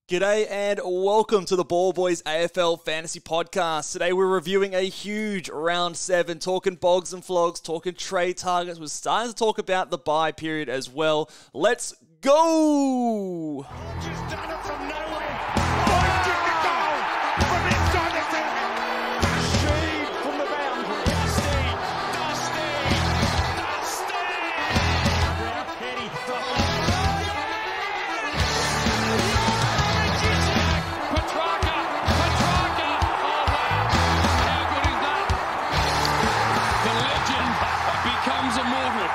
G'day and welcome to the Ball Boys AFL Fantasy Podcast. Today we're reviewing a huge round 7, talking bogs and flogs, talking trade targets. We're starting to talk about the bye period as well. Let's go! Just done it from nowhere. Hoisted the goal from inside the 10. Shade from the boundary. Dusty. Petty. Petrarca. Oh, wow. How good is that? The legend becomes immortal.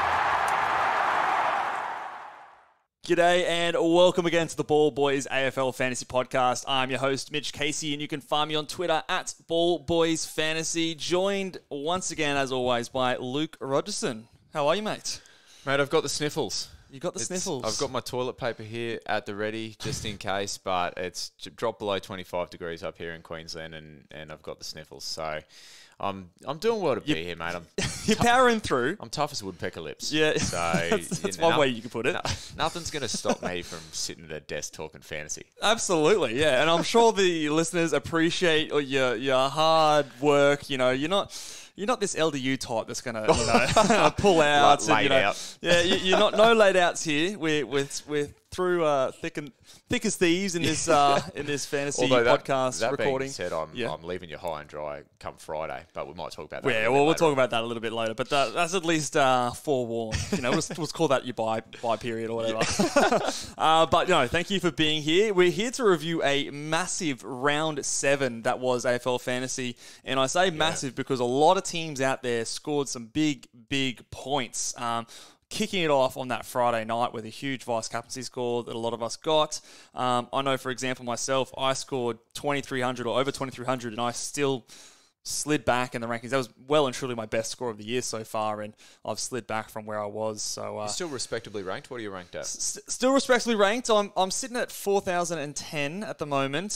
G'day and welcome again to the Ball Boys AFL Fantasy Podcast. I'm your host, Mitch Casey, and you can find me on Twitter at Ball Boys Fantasy, joined once again, as always, by Luke Rogerson. How are you, mate? Mate, I've got the sniffles. You got the sniffles? I've got my toilet paper here at the ready, just in case, but it's dropped below 25 degrees up here in Queensland, and I've got the sniffles. So I'm doing well to be here, mate. You're powering through. I'm tough as woodpecker lips. Yeah, so that's one way you can put it. Nothing's going to stop me from sitting at a desk talking fantasy. Absolutely, yeah. And I'm sure the listeners appreciate your hard work. You know, you're not this LDU type that's going to pull out. Laid out. Yeah, you're not no laid outs here. We're through thick as thieves in this fantasy podcast that recording. Being said, I'm leaving you high and dry come Friday, but we might talk about that. Yeah, we'll talk about that a little bit later. But that's at least forewarned. You know, we'll call that your buy period or whatever. But no, thank you for being here. We're here to review a massive round 7 that was AFL Fantasy, and I say massive because a lot of teams out there scored some big points. Kicking it off on that Friday night with a huge vice-captaincy score that a lot of us got. I know, for example, myself, I scored 2,300 or over 2,300, and I still slid back in the rankings. That was well and truly my best score of the year so far, and I've slid back from where I was. So you're still respectably ranked? What are you ranked at? Still respectably ranked. I'm sitting at 4,010 at the moment.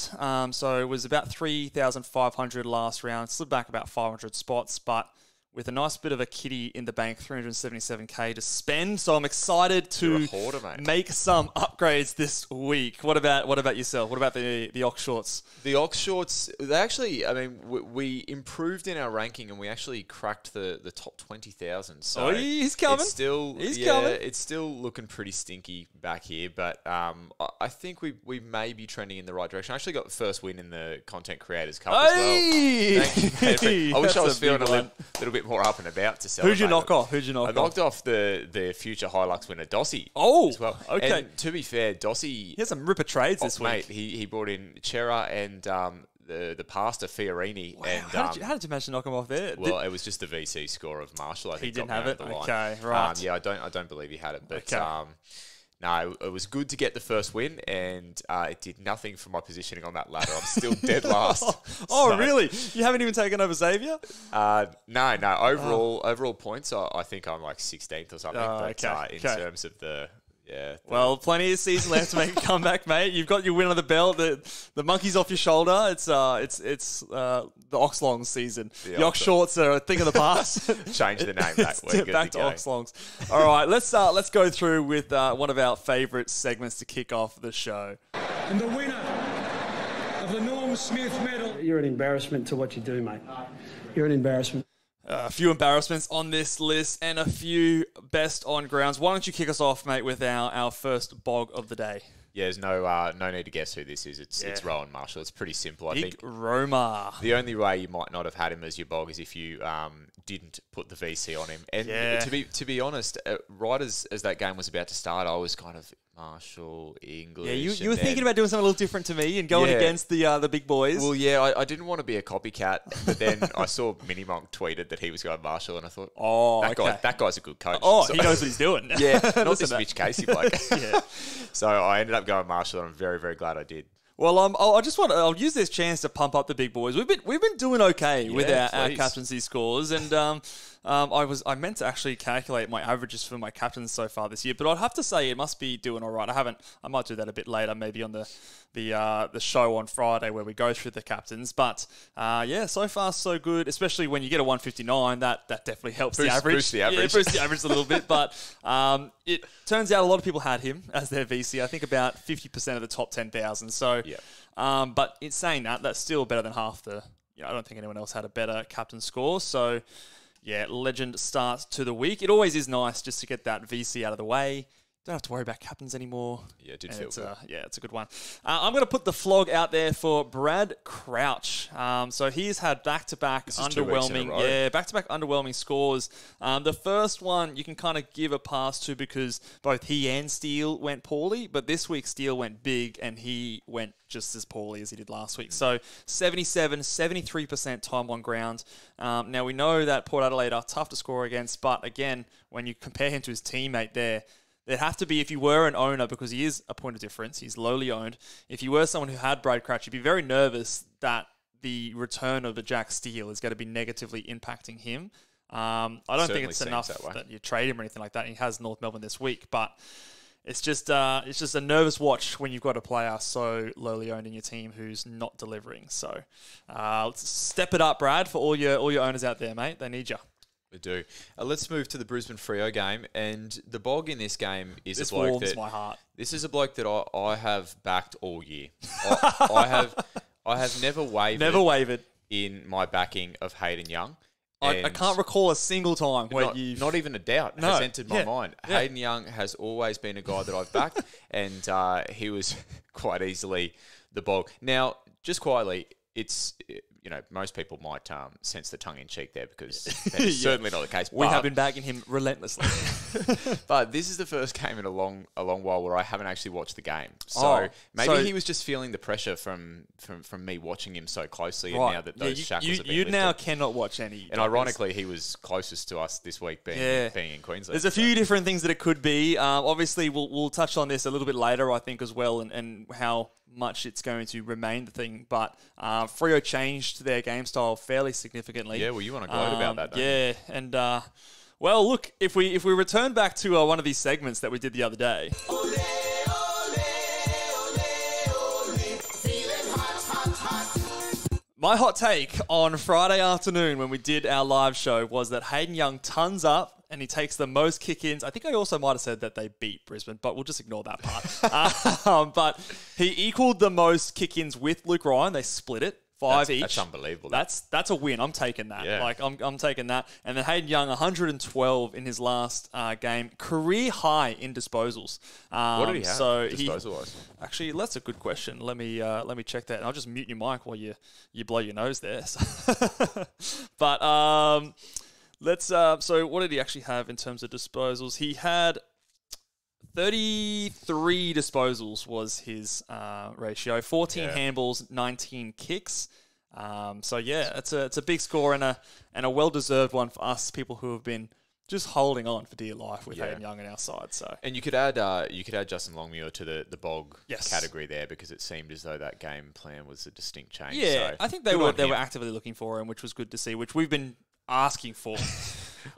So it was about 3,500 last round. Slid back about 500 spots, but with a nice bit of a kitty in the bank, 377k to spend. So I'm excited to make some upgrades this week. What about yourself? What about the Ox Shorts? The Ox Shorts, they actually, I mean, we improved in our ranking and we actually cracked the top 20,000. So he's coming. It's still, coming. It's still looking pretty stinky back here, but I think we may be trending in the right direction. I actually got the first win in the Content Creators Cup as well. Thank you. I wish I was feeling a little bit more up and about to celebrate. Who'd you knock off? I knocked off the future Hilux winner, Dossie. Oh, as well. okay. And to be fair, Dossie... He had some ripper trades this week. Mate, he brought in Chera and the pastor, Fiorini. Wow. And, how did you manage to knock him off there? Well, it was just the VC score of Marshall. I think he didn't have it? Okay, line. right. Yeah, I don't believe he had it. But okay. No, it was good to get the first win, and it did nothing for my positioning on that ladder. I'm still dead last. So, really? You haven't even taken over Xavier? No. Overall points, I think I'm like 16th or something. In terms of the... Yeah. Well, plenty of season left to make a comeback, mate. You've got your win on the belt. The monkey's off your shoulder. It's the Oxlongs season. The Ox Shorts are a thing of the past. Change the name, mate. We're good back to Oxlongs. All right, let's go through with one of our favourite segments to kick off the show. And the winner of the Norm Smith Medal. You're an embarrassment to what you do, mate. You're an embarrassment. A few embarrassments on this list and a few best on grounds. Why don't you kick us off, mate, with our first bog of the day? Yeah, there's no need to guess who this is. It's Rowan Marshall. It's pretty simple. I think Roma. The only way you might not have had him as your bog is if you didn't put the VC on him. And to be honest, right as that game was about to start, I was kind of Marshall, English. Yeah, you were thinking about doing something a little different to me and going against the big boys. Well, yeah, I didn't want to be a copycat, but then I saw Mini Monk tweeted that he was going Marshall, and I thought, that guy's a good coach. Oh, so, he knows what he's doing. Yeah, not this Mitch Casey bloke. Yeah. So I ended up going Marshall, and I'm very, very glad I did. Well, I'll use this chance to pump up the big boys. We've been doing okay with our captaincy scores, and I meant to actually calculate my averages for my captains so far this year, but I'd have to say it must be doing all right. I might do that a bit later, maybe on the show on Friday where we go through the captains. But yeah, so far so good. Especially when you get a 159, that definitely helps the average. Boost the average. Yeah, boost the average a little bit. But it turns out a lot of people had him as their VC. I think about 50% of the top 10,000. So, but in saying that, that's still better than half the. I don't think anyone else had a better captain score. So, yeah, legend start to the week. It always is nice just to get that VC out of the way. Don't have to worry about captains anymore. Yeah, it did feel good. It's a good one. I'm going to put the flog out there for Brad Crouch. So he's had back-to-back underwhelming, back-to-back underwhelming scores. The first one you can kind of give a pass to because both he and Steele went poorly, but this week Steele went big and he went just as poorly as he did last week. So 73% time on ground. Now we know that Port Adelaide are tough to score against, but again, when you compare him to his teammate there'd have to be, if you were an owner, because he is a point of difference, he's lowly owned, if you were someone who had Brad Crouch, you'd be very nervous that the return of a Jack Steele is going to be negatively impacting him. I don't think it's enough that you trade him or anything like that. He has North Melbourne this week, but it's just a nervous watch when you've got a player so lowly owned in your team who's not delivering. So let's step it up, Brad, for all your owners out there, mate. They need you. We do. Let's move to the Brisbane Freo game, and the bog in this game is this a bloke warms that my heart. This is a bloke that I have backed all year. I have never wavered in my backing of Hayden Young. I can't recall a single time where not even a doubt has entered my mind. Yeah. Hayden Young has always been a guy that I've backed, and he was quite easily the bog. Now, just quietly, it's. Most people might sense the tongue-in-cheek there because that is certainly not the case. We have been bagging him relentlessly. But this is the first game in a long while where I haven't actually watched the game. So maybe he was just feeling the pressure from me watching him so closely, and now that those shackles have been lifted. You now cannot watch any. And ironically, he was closest to us this week being in Queensland. There's a few different things that it could be. Obviously, we'll touch on this a little bit later, I think, as well, and how much it's going to remain the thing, but Freo changed their game style fairly significantly. Yeah, well, you want to gloat about that, don't you? Yeah, and well, look, if we return back to one of these segments that we did the other day. My hot take on Friday afternoon when we did our live show was that Hayden Young tons up and he takes the most kick-ins. I think I also might have said that they beat Brisbane, but we'll just ignore that part. But he equaled the most kick-ins with Luke Ryan. They split it. 5 each. That's unbelievable. That's a win. I'm taking that. Yeah. I'm taking that. And then Hayden Young, 112 in his last game, career high in disposals. What did he have disposal-wise? Actually, that's a good question. Let me check that. And I'll just mute your mic while you blow your nose there. But let's. So what did he actually have in terms of disposals? He had 33 disposals was his ratio. 14 handballs, 19 kicks. So yeah, it's a big score and a well-deserved one for us, people who have been just holding on for dear life with Hayden Young on our side. So, and you could add Justin Longmuir to the bog category there because it seemed as though that game plan was a distinct change. Yeah, so I think they were actively looking for him, which was good to see, which we've been asking for.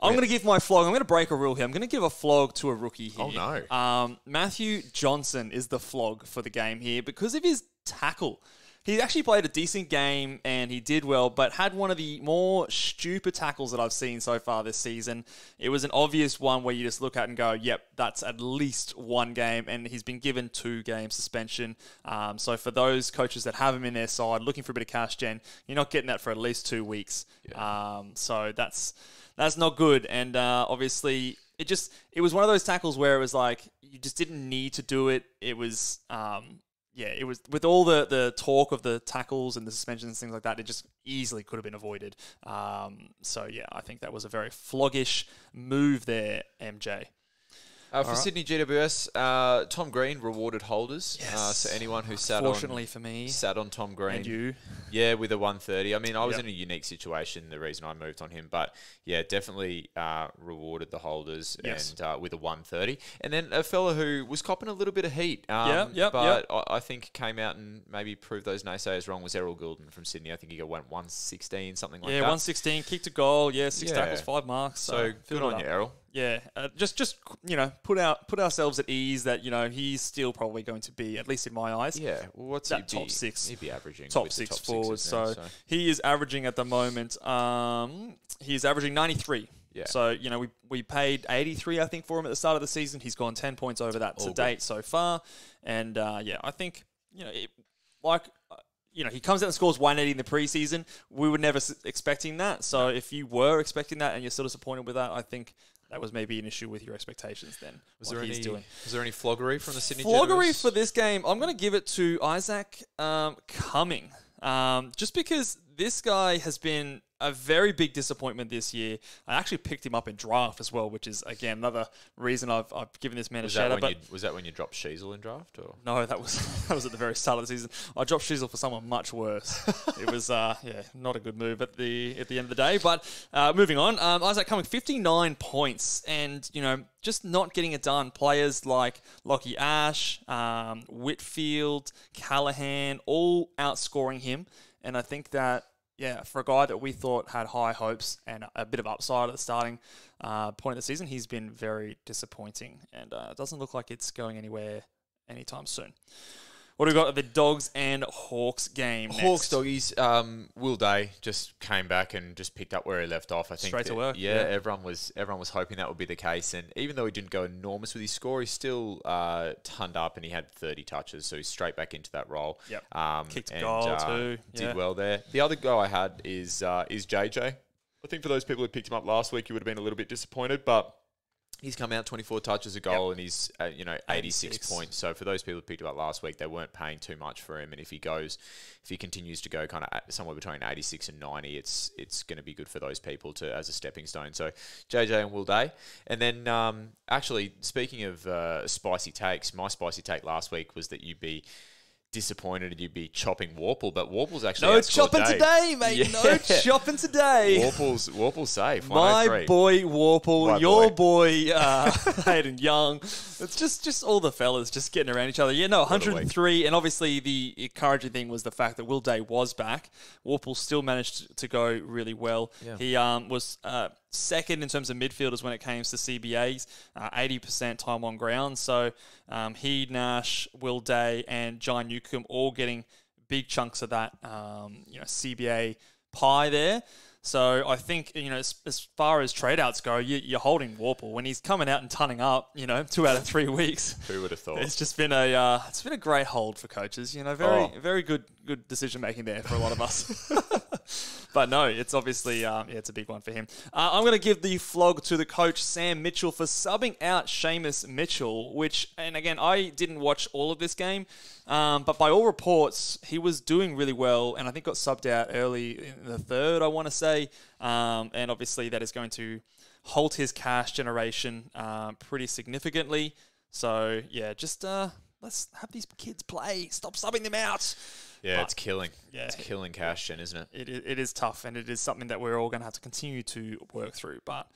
I'm going to give my flog. I'm going to break a rule here. I'm going to give a flog to a rookie here. Oh, no. Matthew Johnson is the flog for the game here because of his tackle. He actually played a decent game and he did well, but had one of the more stupid tackles that I've seen so far this season. It was an obvious one where you just look at and go, yep, that's at least one game, and he's been given 2-game suspension. So for those coaches that have him in their side, looking for a bit of cash gen, you're not getting that for at least 2 weeks. Yeah. So that's not good. And obviously, it was one of those tackles where it was like you just didn't need to do it. It was it was with all the talk of the tackles and the suspensions and things like that, it just easily could have been avoided. So yeah, I think that was a very floggish move there, MJ. For Sydney GWS, Tom Green rewarded holders. Yes. So anyone who Fortunately for me. sat on Tom Green. And you. Yeah, with a 130. I mean, I was in a unique situation, the reason I moved on him. But, yeah, definitely rewarded the holders and with a 130. And then a fella who was copping a little bit of heat. But I think came out and maybe proved those naysayers wrong was Errol Goulden from Sydney. I think he got 116, something like that. Yeah, 116, kicked a goal. Yeah, 6 tackles, 5 marks. So good on you, Errol. Yeah, just put ourselves at ease that he's still probably going to be, at least in my eyes. Yeah, well, what's that top 6? He'd be averaging top 6 forward. So he is averaging at the moment. He is averaging 93. Yeah. So we paid 83, I think, for him at the start of the season. He's gone 10 points over that to date so far, and I think he comes out and scores 180 in the preseason. We were never expecting that. So if you were expecting that and you're still disappointed with that, I think that was maybe an issue with your expectations then. Was there any floggery from the Sydney Floggery GWS? For this game, I'm going to give it to Isaac Cumming. Just because this guy has been a very big disappointment this year. I actually picked him up in draft as well, which is, again, another reason I've given this man a shout out. Was that when you dropped Sheasel in draft? Or? No, that was at the very start of the season. I dropped Sheasel for someone much worse. It was, not a good move at the end of the day. But moving on, Isaac Cumming, 59 points and, just not getting it done. Players like Lockie Ash, Whitfield, Callahan, all outscoring him. And I think that, for a guy that we thought had high hopes and a bit of upside at the starting point of the season, he's been very disappointing. And it doesn't look like it's going anywhere anytime soon. What do we got at the Dogs and Hawks game next? Hawks Doggies, Will Day just came back and just picked up where he left off. I think straight to work. Yeah, everyone was hoping that would be the case. And even though he didn't go enormous with his score, he still turned up and he had 30 touches, so he's straight back into that role. Yep. Kicked a goal too. Did well there. The other guy I had is JJ. I think for those people who picked him up last week, you would have been a little bit disappointed, but he's come out 24 touches a goal and he's 86 points. So for those people who picked him up last week, they weren't paying too much for him. And if he continues to go kind of somewhere between 86 and 90, it's going to be good for those people as a stepping stone. So JJ and Will Day. And then actually, speaking of spicy takes, my spicy take last week was that you'd be disappointed and you'd be chopping Warple, but Warple's actually no chopping today, mate. Yeah. No chopping today. Warple's safe. My boy Warple, your boy Hayden Young. It's just all the fellas just getting around each other. 103, and obviously the encouraging thing was the fact that Will Day was back. Warple still managed to go really well. Yeah. He was second in terms of midfielders when it came to CBAs, 80% time on ground. So he, Nash, Will Day, and John Newcomb all getting big chunks of that CBA pie there. So I think, as far as trade outs go, you're holding Warple when he's coming out and tunning up, 2 out of 3 weeks. Who would have thought? It's just been a great hold for coaches. Very good decision making there for a lot of us. But no, it's obviously it's a big one for him. I'm going to give the flog to the coach Sam Mitchell for subbing out Seamus Mitchell, and again, I didn't watch all of this game, but by all reports, he was doing really well, and I think got subbed out early in the third, I want to say, and obviously that is going to halt his cash generation pretty significantly. So yeah, just let's have these kids play. Stop subbing them out. Yeah, it's killing. Yeah, it's killing cash gen, isn't it? It is tough, and it is something that we're all going to have to continue to work through. But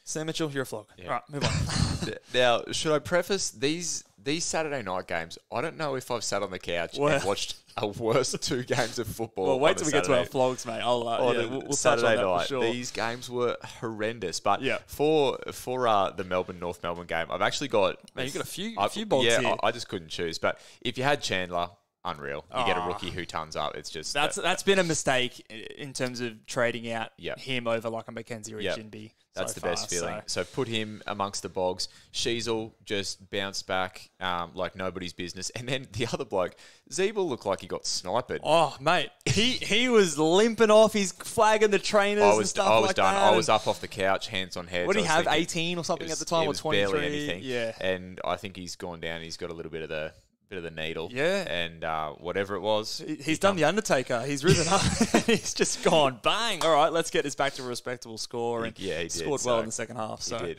Sam Mitchell, you're a flog. Yeah. All right, move on. Now, should I preface these Saturday night games? I don't know if I've sat on the couch and watched a worse 2 games of football. Well, wait till we get to our flogs, mate. We'll Saturday night. For sure. These games were horrendous. But for the North Melbourne game, I've actually got... Man, you've got a few bolts here. Yeah, I just couldn't choose. But if you had Chandler... Unreal. You get a rookie who turns up. It's just... That's been a mistake in terms of trading out him over like a Mackenzie or a Jinby. That's the best feeling. So put him amongst the bogs. Sheasel just bounced back like nobody's business. And then the other bloke, Zeeble, looked like he got sniped. Oh, mate. He was limping off. He's flagging the trainers and stuff like that. I was up off the couch, hands on head. What did he have, 18 or something at the time, or 23? Barely anything. Yeah. And I think he's gone down. He's got a little bit of the bit of the needle. Yeah. And whatever it was. He's done the Undertaker. He's risen up. He's just gone, bang. All right, let's get this back to a respectable score. And he scored did, well in the second half. So. He did.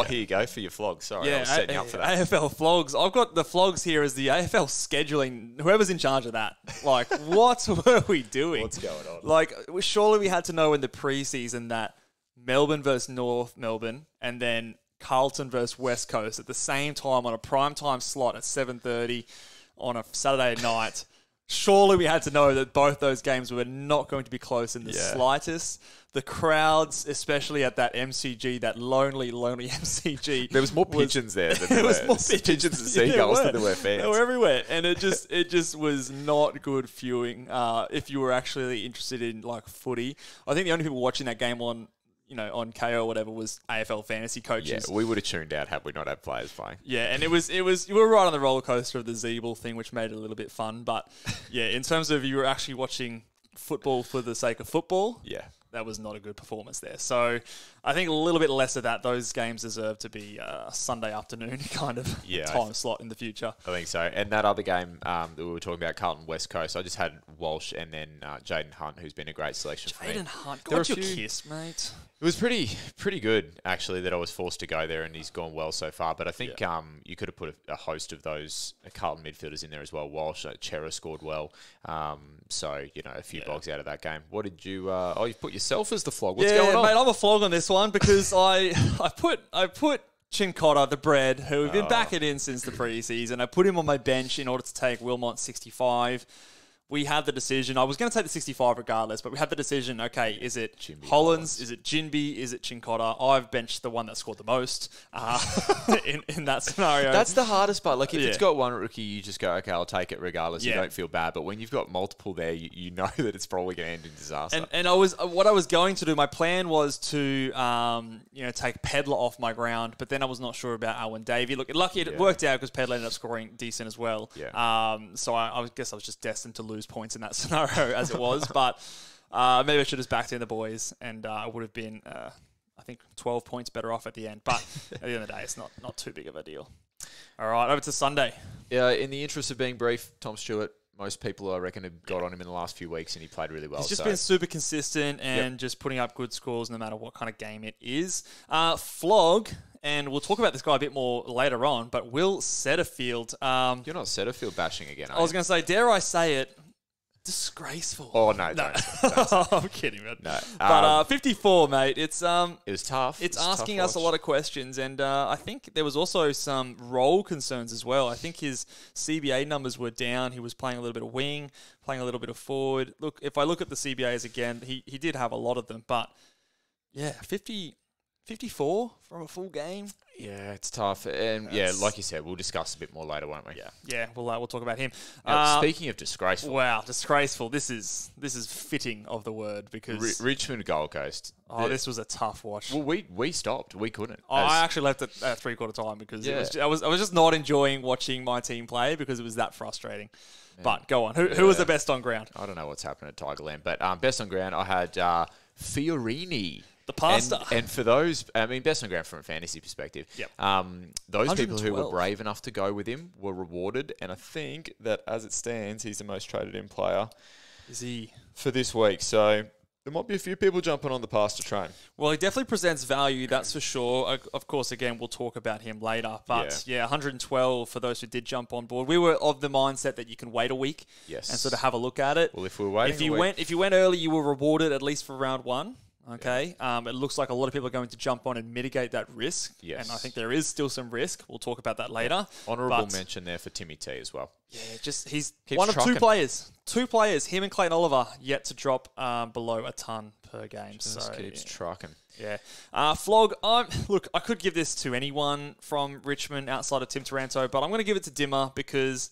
Here you go for your flog. Sorry, I was setting you up for that. AFL flogs. I've got the flogs here as the AFL scheduling. Whoever's in charge of that. Like, what were we doing? What's going on? Like, surely we had to know in the preseason that Melbourne versus North Melbourne and then Carlton versus West Coast at the same time on a primetime slot at 7:30 on a Saturday night. Surely we had to know that both those games were not going to be close in the slightest. The crowds, especially at that MCG, that lonely MCG. There was more pigeons there than there was were. more pigeons and seagulls than there were fans. They were everywhere. And it just was not good viewing if you were actually interested in like footy. I think the only people watching that game on KO or whatever was AFL Fantasy coaches. Yeah, we would have tuned out had we not had players playing. Yeah, and it was you were right on the roller coaster of the Zeeble thing, which made it a little bit fun. But yeah, in terms of you were actually watching football for the sake of football, that was not a good performance there. So I think a little bit less of that. Those games deserve to be a Sunday afternoon kind of time slot in the future. I think so. And that other game that we were talking about, Carlton West Coast, I just had Walsh and then Jaden Hunt, who's been a great selection for me. Jaden Hunt, got your kiss, mate. It was pretty good, actually, that I was forced to go there, and he's gone well so far. But I think you could have put a host of those Carlton midfielders in there as well. Walsh, Chera scored well. So, a few bogs out of that game. What did you... you put yourself as the flog. What's going on? Mate, I'm a flog on this one because I put Chincotta, the bread, who we've been backing in since the preseason. I put him on my bench in order to take Wilmot 65. We had the decision. I was going to take the 65 regardless, but we had the decision, okay, is it Hollins? Is it Jinby? Is it Chincotta? I've benched the one that scored the most in that scenario. That's the hardest part. Like, if it's got one rookie, you just go, okay, I'll take it regardless. You don't feel bad. But when you've got multiple there, you know that it's probably going to end in disaster. And what I was going to do, my plan was to take Pedler off my ground, but then I was not sure about Owen Davey. Look, lucky it worked out because Pedler ended up scoring decent as well. Yeah. So I guess I was just destined to lose points in that scenario as it was, but maybe I should have backed in the boys, and I would have been, I think, 12 points better off at the end. But at the end of the day, it's not too big of a deal. All right, over to Sunday. Yeah, in the interest of being brief, Tom Stewart, most people, I reckon, have got on him in the last few weeks, and he played really well. He's just been super consistent and just putting up good scores no matter what kind of game it is. Flog, and we'll talk about this guy a bit more later on, but Will Setterfield. You're not Setterfield bashing again, are you? I was going to say, dare I say it, disgraceful. Oh, no, don't. I'm kidding, man. No. But 54, mate, it was tough. It's asking us a lot of questions, and I think there was also some role concerns as well. I think his CBA numbers were down. He was playing a little bit of wing, playing a little bit of forward. Look, if I look at the CBAs again, he did have a lot of them, but yeah, 54 from a full game. Yeah, it's tough. And like you said, we'll discuss a bit more later, won't we? Yeah, we'll talk about him. Speaking of disgraceful. Wow, disgraceful. This is fitting of the word because... Richmond Gold Coast. This was a tough watch. Well, we stopped. We couldn't. I actually left it at three-quarter time because I was just not enjoying watching my team play because it was that frustrating. Yeah. But go on. Who was the best on ground? I don't know what's happening at Tigerland, but best on ground, I had Fiorini. The pasta. And for those, best on ground from a fantasy perspective. Yep. Those people who were brave enough to go with him were rewarded. And I think that as it stands, he's the most traded in player. Is he? For this week. So there might be a few people jumping on the pasta train. Well, he definitely presents value, that's for sure. Of course, again, we'll talk about him later. But 112 for those who did jump on board. We were of the mindset that you can wait a week and sort of have a look at it. Well, if we were waiting if you went early, you were rewarded at least for round one. Okay, it looks like a lot of people are going to jump on and mitigate that risk. Yes. And I think there is still some risk. We'll talk about that later. Honourable mention there for Timmy T as well. Yeah, he's one of two players. Two players, him and Clayton Oliver, yet to drop below a ton per game. Just keeps trucking. Yeah. Flog, look, I could give this to anyone from Richmond outside of Tim Taranto, but I'm going to give it to Dimmer because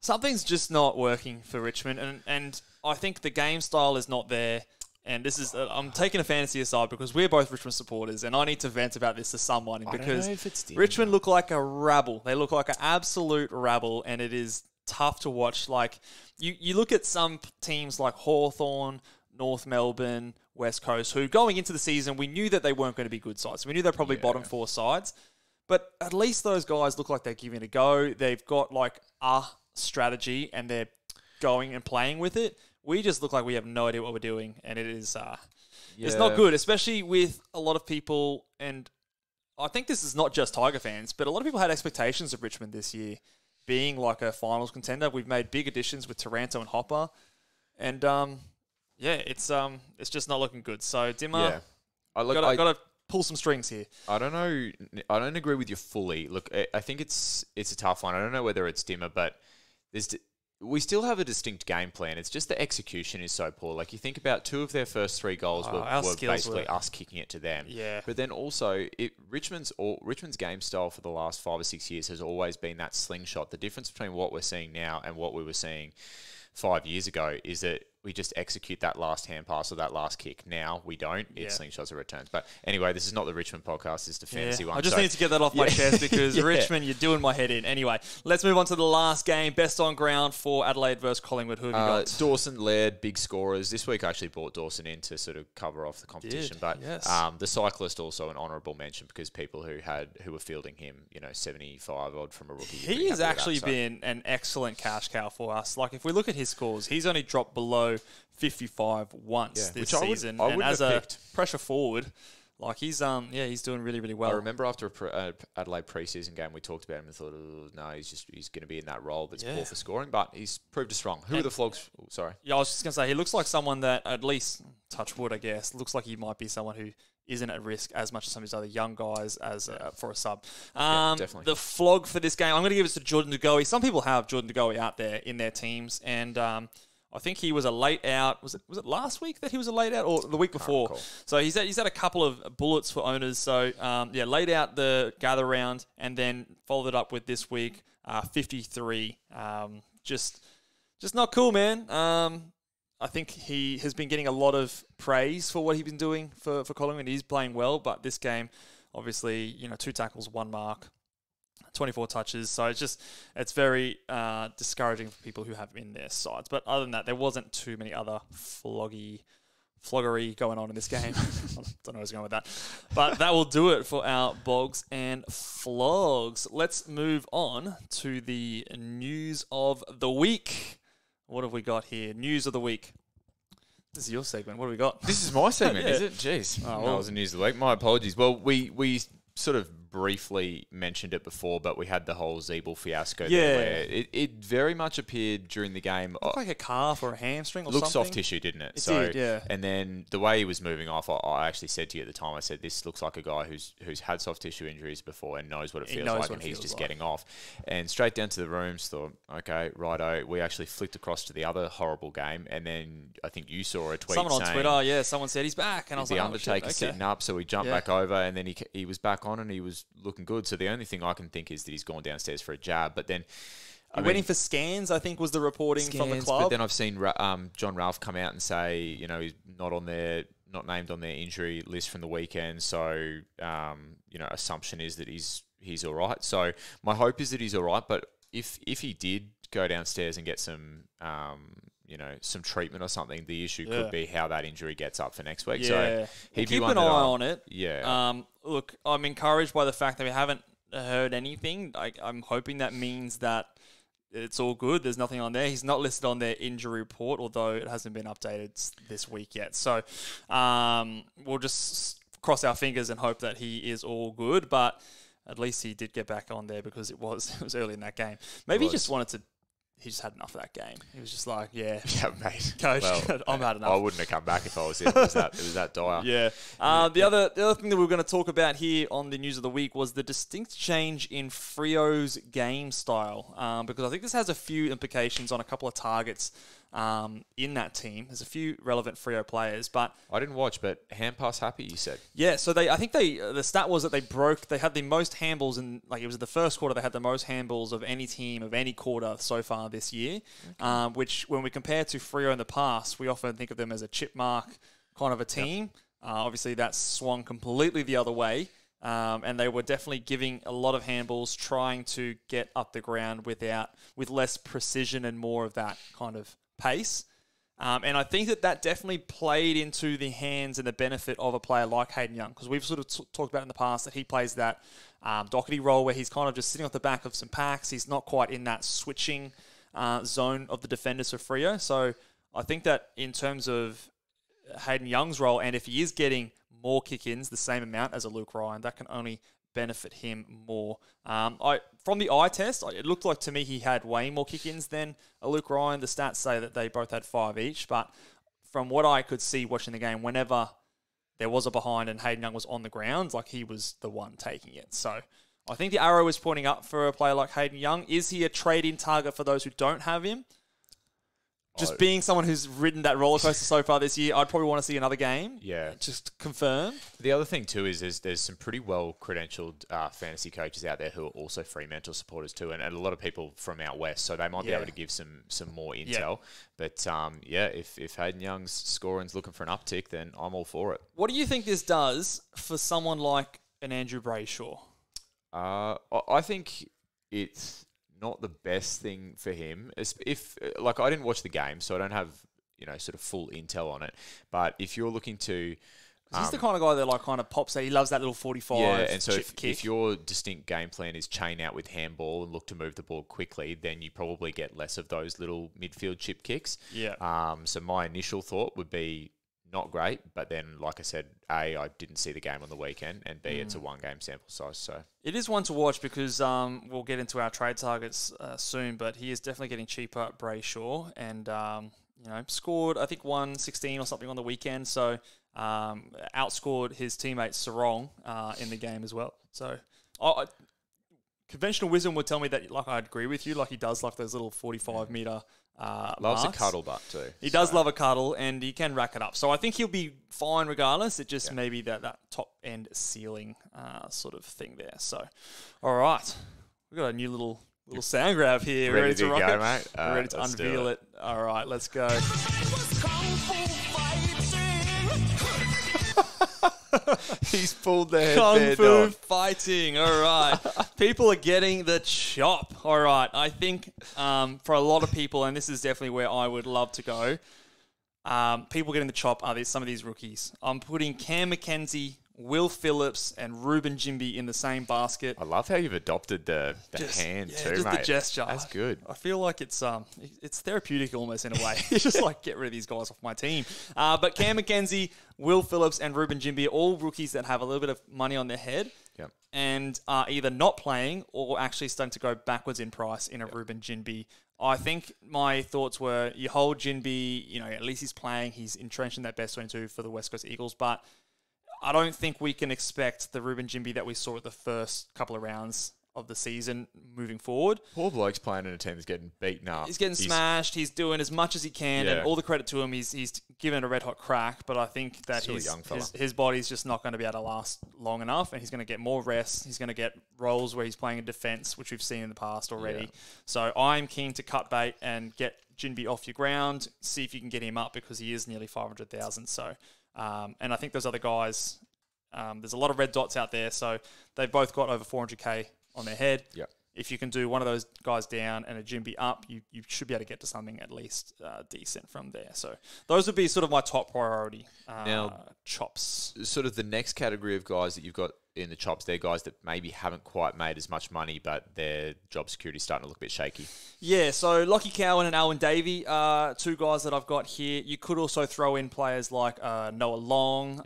something's just not working for Richmond. And I think the game style is not there. And this is, I'm taking a fantasy aside because we're both Richmond supporters and I need to vent about this to someone because Richmond look like a rabble. They look like an absolute rabble and it is tough to watch. Like, you look at some teams like Hawthorn, North Melbourne, West Coast, who going into the season, we knew that they weren't going to be good sides. We knew they're probably bottom four sides. But at least those guys look like they're giving it a go. They've got like a strategy and they're going and playing with it. We just look like we have no idea what we're doing, and it is it's not good, especially with a lot of people. And I think this is not just Tiger fans, but a lot of people had expectations of Richmond this year being like a finals contender. We've made big additions with Taranto and Hopper, and it's just not looking good. So Dimmer, got to pull some strings here. I don't know. I don't agree with you fully. Look, I think it's a tough one. I don't know whether it's Dimmer, but we still have a distinct game plan. It's just the execution is so poor. Like, you think about 2 of their first 3 goals were basically us kicking it to them. Yeah. But then also, Richmond's game style for the last 5 or 6 years has always been that slingshot. The difference between what we're seeing now and what we were seeing 5 years ago is that we just execute that last hand pass or that last kick. Now we don't. It's slingshots or returns. But anyway, this is not the Richmond podcast. It's the fantasy one. I just need to get that off my chest because Richmond, you're doing my head in. Anyway, let's move on to the last game. Best on ground for Adelaide versus Collingwood. Who have you got? Dawson, Laird, big scorers. This week I actually brought Dawson in to sort of cover off the competition. The cyclist also an honourable mention because people who were fielding him, 75 odd from a rookie. He has actually been an excellent cash cow for us. Like, if we look at his scores, he's only dropped below 55 once this season, and as a pressure forward, like he's doing really, really well. I remember after Adelaide preseason game, we talked about him and thought, no, he's going to be in that role that's poor for scoring, but he's proved us wrong. Who are the flogs? Oh, sorry. Yeah, I was just going to say he looks like someone that, at least touch wood, I guess, looks like he might be someone who isn't at risk as much as some of these other young guys as for a sub. Definitely. The flog for this game, I'm going to give it to Jordan De Goey. Some people have Jordan De Goey out there in their teams, and I think he was a late out. Was it last week that he was a late out, or the week before? So he's had a couple of bullets for owners. So laid out the gather round and then followed it up with this week 53. Just not cool, man. I think he has been getting a lot of praise for what he's been doing for Collingwood. He's playing well, but this game, obviously, 2 tackles, 1 mark. 24 touches, so it's very discouraging for people who have him in their sides. But other than that, there wasn't too many other floggery going on in this game. I don't know what's going with that. But that will do it for our Bogs and Flogs. Let's move on to the news of the week. What have we got here? News of the week. This is your segment. What have we got? This is my segment, is it? Jeez. That was the news of the week. My apologies. Well, we sort of briefly mentioned it before, but we had the whole Zeeble fiasco there where it very much appeared during the game. Looked like a calf or a hamstring or something. Looked soft tissue, didn't it? It did, yeah. And then the way he was moving off, I actually said to you at the time, I said, this looks like a guy who's had soft tissue injuries before and knows what it feels like, and he's just getting off. And straight down to the rooms, thought, okay, righto. We actually flicked across to the other horrible game, and then I think you saw a tweet someone on Twitter, someone said he's back, and I was like, the Undertaker sitting up, so we jumped back over, and then he was back on, and he was looking good. So the only thing I can think is that he's gone downstairs for a jab, but then he went in for scans, I think was the reporting from the club. But then I've seen John Ralph come out and say, he's not named on their injury list from the weekend. So, assumption is that he's all right. So my hope is that he's all right. But if he did go downstairs and get some some treatment or something, the issue could be how that injury gets up for next week. So keep an eye on it. Yeah. Look, I'm encouraged by the fact that we haven't heard anything. I'm hoping that means that it's all good. There's nothing on there. He's not listed on their injury report, although it hasn't been updated this week yet. So we'll just cross our fingers and hope that he is all good. But at least he did get back on there because it was early in that game. Maybe he just had enough of that game. He was just like, yeah, mate. Coach, I'm had enough. I wouldn't have come back if I was in. It was that dire. Yeah. The other thing that we were going to talk about here on the news of the week was the distinct change in Frio'S game style, because I think this has a few implications on a couple of targets in that team. There's a few relevant Freo players, but I didn't watch. But hand pass happy, you said. Yeah. So I think the stat was that they had the most handballs in, like, it was the first quarter. They had the most handballs of any team of any quarter so far this year. Okay. Which, when we compare to Freo in the past, we often think of them as a chip mark kind of a team. Yep. Obviously, that's swung completely the other way. And they were definitely giving a lot of handballs, trying to get up the ground with less precision and more of that kind of pace. And I think that definitely played into the hands and the benefit of a player like Hayden Young, because we've sort of talked about in the past that he plays that Doherty role where he's kind of just sitting off the back of some packs. He's not quite in that switching zone of the defenders for Freo. So I think that in terms of Hayden Young's role, and if he is getting more kick-ins, the same amount as a Luke Ryan, that can only benefit him more. From the eye test, it looked like to me he had way more kick-ins than a Luke Ryan. The stats say that they both had 5 each, but from what I could see watching the game, whenever there was a behind and Hayden Young was on the ground, like he was the one taking it. So I think the arrow is pointing up for a player like Hayden Young. Is he a trade-in target for those who don't have him? Just being someone who's ridden that roller coaster so far this year, I'd probably want to see another game. Yeah. Just confirm. The other thing, too, is there's some pretty well-credentialed fantasy coaches out there who are also Fremantle supporters, too, and a lot of people from out west, so they might be able to give some more intel. But, if Hayden Young's scoring's looking for an uptick, then I'm all for it. What do you think this does for someone like an Andrew Brayshaw? I think it's not the best thing for him. If I didn't watch the game, so I don't have sort of full intel on it. But if you're looking to, he's the kind of guy that kind of pops out. He loves that little 45. Yeah, and so kick. If your distinct game plan is chain out with handball and look to move the ball quickly, then you probably get less of those little midfield chip kicks. Yeah. So my initial thought would be not great, but then, like I said, A, I didn't see the game on the weekend, and B, it's a one-game sample size. So it is one to watch because we'll get into our trade targets soon, but he is definitely getting cheaper at Brayshaw, and scored I think 116 or something on the weekend, so outscored his teammate Sarong in the game as well. So conventional wisdom would tell me that I'd agree with you, he does those little 45-meter loves marks. a cuddle butt too. He does love a cuddle, and he can rack it up. So I think he'll be fine regardless. It just maybe that top-end ceiling sort of thing there. So, all right. We've got a new little sound grab here. Ready to rock go, it. mate? We're ready to unveil it. All right, let's go. He's pulled the Kung headband Fu off. fighting. All right. People are getting the chop. All right. I think for a lot of people, and this is definitely where I would love to go, people getting the chop are some of these rookies. I'm putting Cam McKenzie, Will Phillips, and Ruben Jimby in the same basket. I love how you've adopted the hand too, just mate. the gesture. That's good. I feel like it's therapeutic almost in a way. It's just get rid of these guys off my team. But Cam McKenzie, Will Phillips, and Ruben Jimby are all rookies that have a little bit of money on their head. Yep. And are either not playing or actually starting to go backwards in price in a Ruben Jimby. I think my thoughts were you hold Jimby, at least he's playing. He's entrenched in that best 22 for the West Coast Eagles. But I don't think we can expect the Ruben Jimby that we saw at the first couple of rounds of the season moving forward. Poor bloke's playing in a team that's getting beaten up. He's getting smashed. He's doing as much as he can, and all the credit to him. He's given it a red hot crack, but I think that his body's just not going to be able to last long enough, and he's going to get more rest. He's going to get roles where he's playing in defence, which we've seen in the past already. Yeah. So I'm keen to cut bait and get Jinby off your ground, see if you can get him up because he is nearly 500,000. So, and I think those other guys, there's a lot of red dots out there, so they've both got over 400k on their head. Yep. If you can do one of those guys down and a Jimby up, you should be able to get to something at least decent from there. So those would be sort of my top priority chops. Sort of the next category of guys that you've got in the chops, they're guys that maybe haven't quite made as much money, but their job security is starting to look a bit shaky. Yeah, so Lockie Cowan and Alwyn Davey, two guys that I've got here. You could also throw in players like Noah Long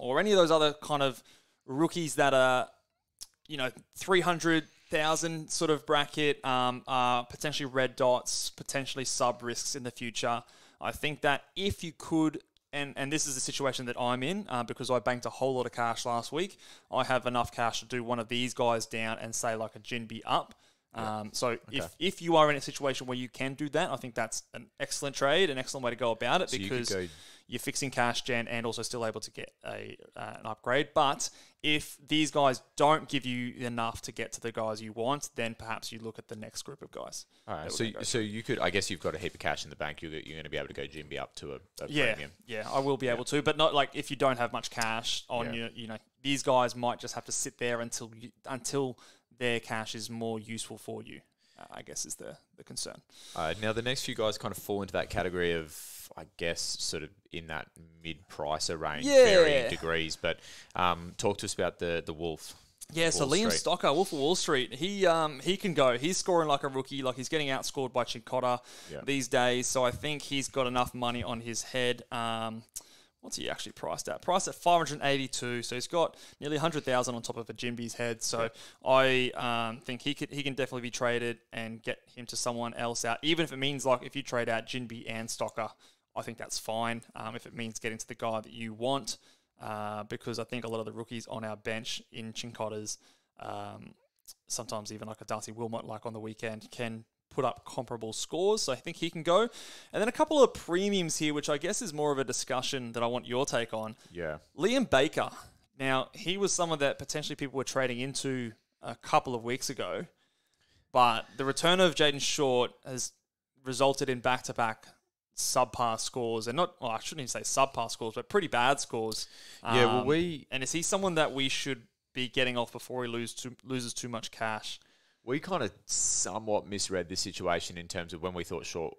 or any of those other kind of rookies that are 300,000 sort of bracket, potentially red dots, potentially sub risks in the future. I think that if you could, and this is the situation that I'm in because I banked a whole lot of cash last week, I have enough cash to do one of these guys down and say like a Jinby up. If you are in a situation where you can do that, I think that's an excellent trade, an excellent way to go about it because you're fixing cash gen and also still able to get an upgrade. But if these guys don't give you enough to get to the guys you want, then perhaps you look at the next group of guys. All right. So you could, I guess you've got a heap of cash in the bank. You're going to be able to go Jimby up to a premium. Yeah, I will be able to, but not like if you don't have much cash on you. These guys might just have to sit there until their cash is more useful for you. I guess is the concern. Now, the next few guys kind of fall into that category of, I guess, sort of in that mid-pricer range, varying degrees. But talk to us about the Wolf. Yeah, so Liam Stocker, Wolf of Wall Street, he can go. He's scoring like a rookie, like he's getting outscored by Chincotta these days. So I think he's got enough money on his head. What's he actually priced at? Priced at 582. So he's got nearly 100,000 on top of a Jimby's head. So I think he can definitely be traded and get him to someone else out. Even if it means like if you trade out Jinby and Stocker, I think that's fine. If it means getting to the guy that you want. Because I think a lot of the rookies on our bench in Chincotta's, sometimes even like a Darcy Wilmot, like on the weekend, can put up comparable scores. So I think he can go. And then a couple of premiums here, which I guess is more of a discussion that I want your take on. Yeah. Liam Baker. Now, he was someone that potentially people were trading into a couple of weeks ago, but the return of Jaden Short has resulted in back-to-back subpar scores, and not, well, I shouldn't even say subpar scores, but pretty bad scores. And is he someone that we should be getting off before he loses too much cash? We kind of somewhat misread the situation in terms of when we thought Short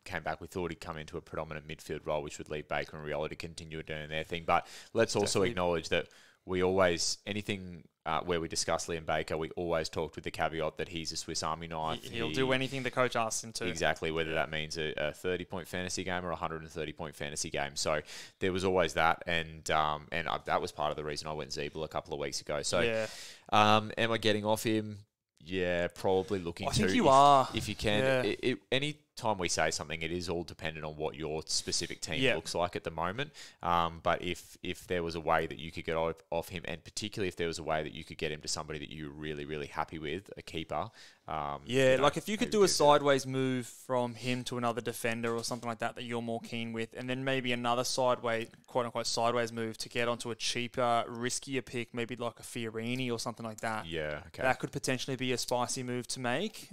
came back, we thought he'd come into a predominant midfield role, which would leave Baker and Rioli to continue doing their thing. But let's also acknowledge that we always, anything where we discuss Liam Baker, we always talked with the caveat that he's a Swiss Army knife. He'll do anything the coach asks him to. Exactly, whether that means a 30-point fantasy game or a 130-point fantasy game. So there was always that, and that was part of the reason I went Zeeble a couple of weeks ago. So am I getting off him? Yeah, probably looking to. I think you are. If you can. Yeah. Any time we say something, it is all dependent on what your specific team looks like at the moment. But if there was a way that you could get off him, and particularly if there was a way that you could get him to somebody that you're really, really happy with, a keeper. Like if you could do a sideways move from him to another defender or something like that you're more keen with, and then maybe another sideways, quote-unquote sideways move to get onto a cheaper, riskier pick, maybe like a Fiorini or something like that. Yeah, okay. That could potentially be a spicy move to make.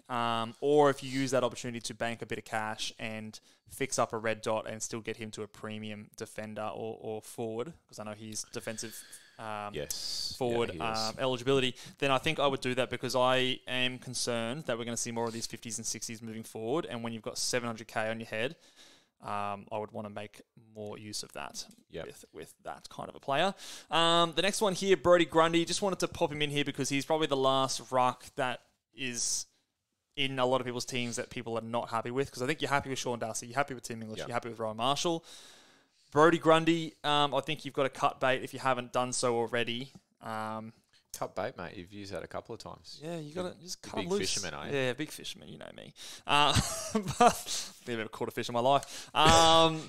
Or if you use that opportunity to bank a bit of cash and fix up a red dot and still get him to a premium defender or forward, because I know he's defensive forward eligibility, then I think I would do that, because I am concerned that we're going to see more of these 50s and 60s moving forward, and when you've got 700k on your head, I would want to make more use of that with that kind of a player. The next one here, Brodie Grundy, just wanted to pop him in here because he's probably the last ruck that is in a lot of people's teams that people are not happy with, because I think you're happy with Sean Darcy, you're happy with Tim English, you're happy with Rowan Marshall. Brodie Grundy, I think you've got to cut bait if you haven't done so already. Cut bait, mate. You've used that a couple of times. Yeah, you got to just cut big loose. Fisherman, are you? Yeah, big fisherman. You know me. But never caught a fish in my life.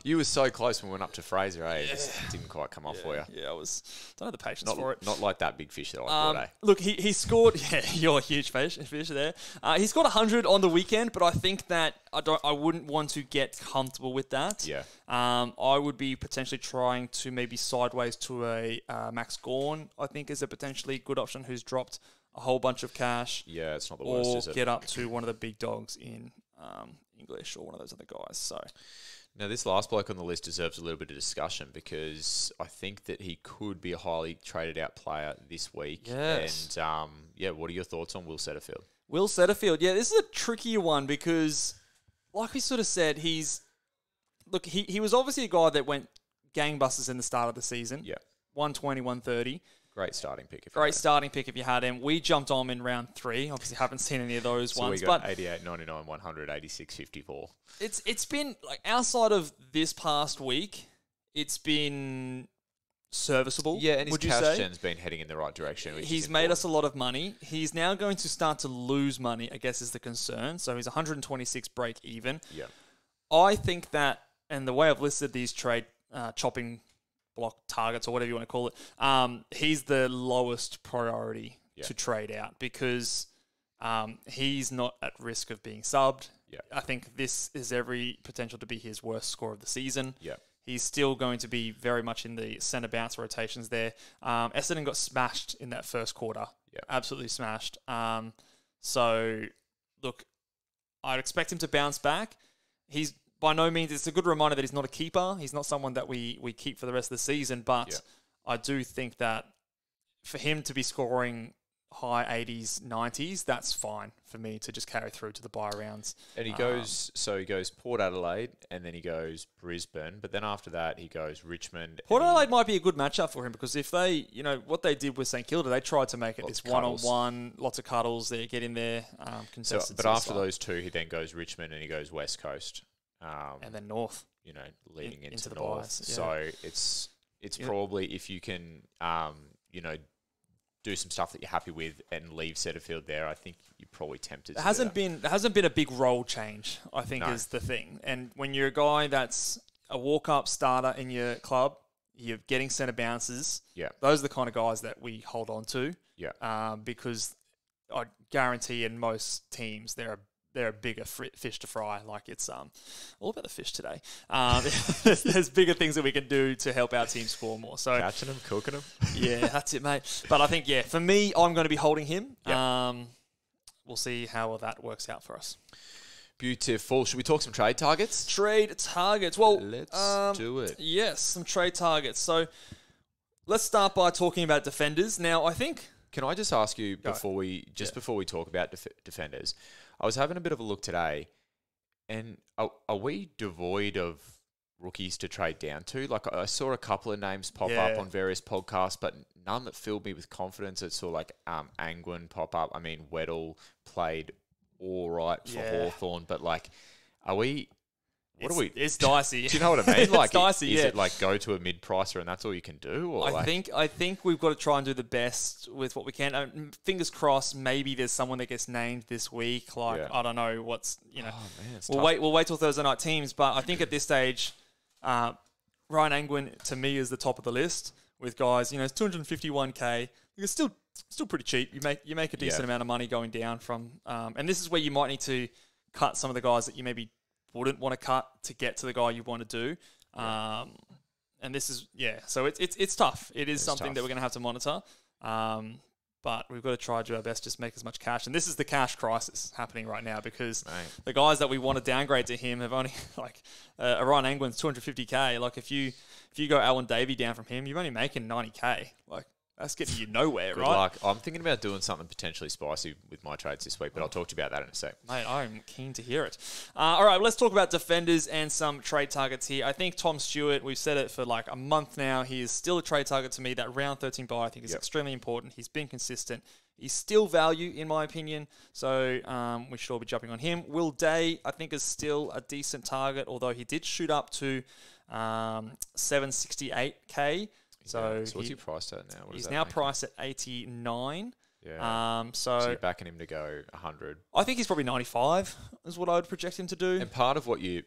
You were so close when we went up to Fraser, eh? It just didn't quite come off for you. Yeah, don't have the patience for it. Not like that big fish that I caught, eh? Look, he scored. Yeah, you're a huge fish there. He scored 100 on the weekend, but I think that I wouldn't want to get comfortable with that. Yeah. I would be potentially trying to maybe sideways to a Max Gawn, I think is a potentially good option, who's dropped a whole bunch of cash. Yeah, it's not the worst, is it? Or get up to one of the big dogs in English or one of those other guys. So now, this last bloke on the list deserves a little bit of discussion, because I think that he could be a highly traded out player this week. Yes. And, what are your thoughts on Will Setterfield? Will Setterfield, this is a trickier one, because like we sort of said, he was obviously a guy that went gangbusters in the start of the season. Yeah. 120, 130. Great starting pick. If you had him. We jumped on in round 3. Obviously, haven't seen any of those ones. So we got 88, 99, 100, 86, 54. It's been, like, outside of this past week, it's been serviceable. Yeah, and his cash gen's been heading in the right direction. He's made us a lot of money. He's now going to start to lose money, I guess is the concern. So he's 126 break even. Yeah. I think that, and the way I've listed these trade chopping block targets or whatever you want to call it, he's the lowest priority to trade out, because he's not at risk of being subbed. Yeah. I think this is every potential to be his worst score of the season. Yeah. He's still going to be very much in the centre bounce rotations there. Essendon got smashed in that first quarter. Yeah. Absolutely smashed. So, look, I'd expect him to bounce back. He's by no means, it's a good reminder that he's not a keeper. He's not someone that we keep for the rest of the season. But I do think that for him to be scoring high 80s, 90s, that's fine for me to just carry through to the bye rounds. And he goes Port Adelaide, and then he goes Brisbane, but then after that he goes Richmond. Port Adelaide might be a good matchup for him because if they, what they did with St Kilda, they tried to make it this one-on-one, lots of cuddles there, get in there, consistency. But after those two, he then goes Richmond and he goes West Coast. And then North. Leading into the North. bias, yeah. So it's probably, if you can, do some stuff that you're happy with and leave Setterfield there, I think you're probably tempted to There hasn't been a big role change, I think, is the thing. And when you're a guy that's a walk-up starter in your club, you're getting centre bounces. Yeah. Those are the kind of guys that we hold on to. Yeah. Because I guarantee in most teams they're a bigger fish to fry. Like it's all about the fish today. There's bigger things that we can do to help our team score more. So catching them, cooking them. Yeah, that's it, mate. But I think for me, I'm going to be holding him. Yep. We'll see how well that works out for us. Beautiful. Should we talk some trade targets? Trade targets. Well, let's do it. Yes, some trade targets. So let's start by talking about defenders. Now, I think. Can I just ask you before we talk about defenders? I was having a bit of a look today, and are we devoid of rookies to trade down to? Like, I saw a couple of names pop up on various podcasts, but none that filled me with confidence. I saw Angwin pop up. I mean, Weddle played all right for Hawthorn, but are we? It's dicey. Do you know what I mean? It's dicey. Is it go to a mid-pricer and that's all you can do? Or I think we've got to try and do the best with what we can. Fingers crossed. Maybe there's someone that gets named this week. I don't know what's We'll wait till Thursday night teams. But I think at this stage, Ryan Angwin to me is the top of the list with guys. It's 251K. It's still pretty cheap. You make a decent amount of money going down from. And this is where you might need to cut some of the guys that you maybe wouldn't want to cut to get to the guy you want to do. And this is, so it's tough. It's something that we're going to have to monitor. But we've got to try to do our best, just make as much cash. And this is the cash crisis happening right now because the guys that we want to downgrade to him have only, Ryan Angwin's 250K. If you go Alan Davey down from him, you're only making 90K. That's getting you nowhere, Good right? luck. I'm thinking about doing something potentially spicy with my trades this week, but I'll talk to you about that in a sec. Mate, I'm keen to hear it. All right, let's talk about defenders and some trade targets here. I think Tom Stewart, we've said it for a month now, he is still a trade target to me. That round 13 buy I think is extremely important. He's been consistent. He's still value, in my opinion, so we should all be jumping on him. Will Day, I think, is still a decent target, although he did shoot up to 768K. So what's he priced at now? He's now priced at 89. Yeah. So you're backing him to go 100. I think he's probably 95 is what I would project him to do. And part of what you're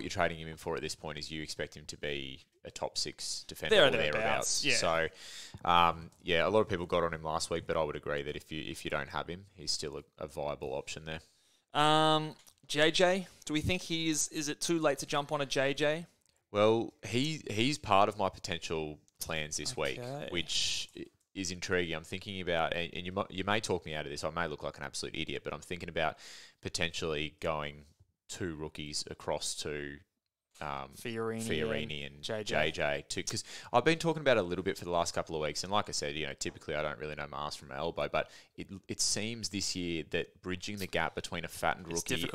trading him in for at this point is you expect him to be a top 6 defender or thereabouts. Yeah. So, a lot of people got on him last week, but I would agree that if you don't have him, he's still a viable option there. JJ, do we think is it too late to jump on a JJ? Well, he's part of my potential plans this week, which is intriguing. I'm thinking about, and you may talk me out of this. I may look like an absolute idiot, but I'm thinking about potentially going 2 rookies across to Fiorini and JJ too, because I've been talking about it a little bit for the last couple of weeks, and like I said, typically I don't really know my ass from my elbow, but it seems this year that bridging the gap between a fattened rookie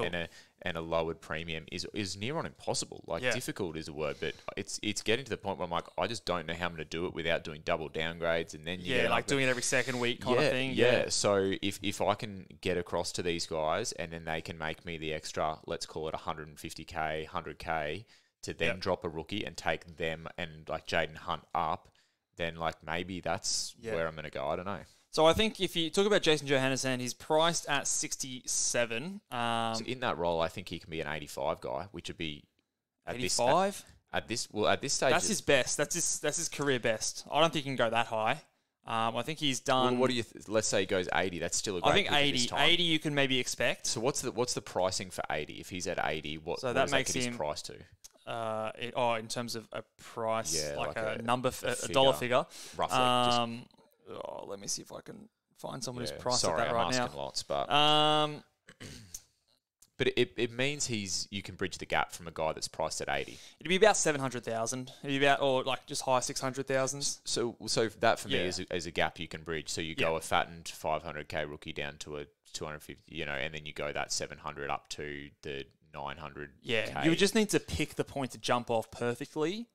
and a lowered premium is near on impossible. Difficult is a word, but it's getting to the point where I'm I just don't know how I'm going to do it without doing double downgrades, and then doing it every second week kind of thing. Yeah. So if I can get across to these guys and then they can make me the extra, let's call it 150K, 100K, to then drop a rookie and take them and Jaden Hunt up, then maybe that's where I'm going to go. I don't know. So I think if you talk about Jason Johannesson, he's priced at 67. So in that role, I think he can be an 85 guy, which would be 85. At this stage, that's his best. That's his career best. I don't think he can go that high. I think he's done. Well, what do you? Let's say he goes 80. That's still a great. I think 80. 80 you can maybe expect. So what's the pricing for 80? If he's at 80, what that does makes that get him his price to? In terms of a price, a number, a dollar figure, roughly. Let me see if I can find someone who's priced at that right now. Sorry, I'm asking lots, but But it means you can bridge the gap from a guy that's priced at 80. It'd be about 700,000. It'd be about, or like just high 600,000s. So that for me is a gap you can bridge. So you go a fattened 500k rookie down to a 250, and then you go that 700 up to the 900. Yeah, you would just need to pick the point to jump off perfectly.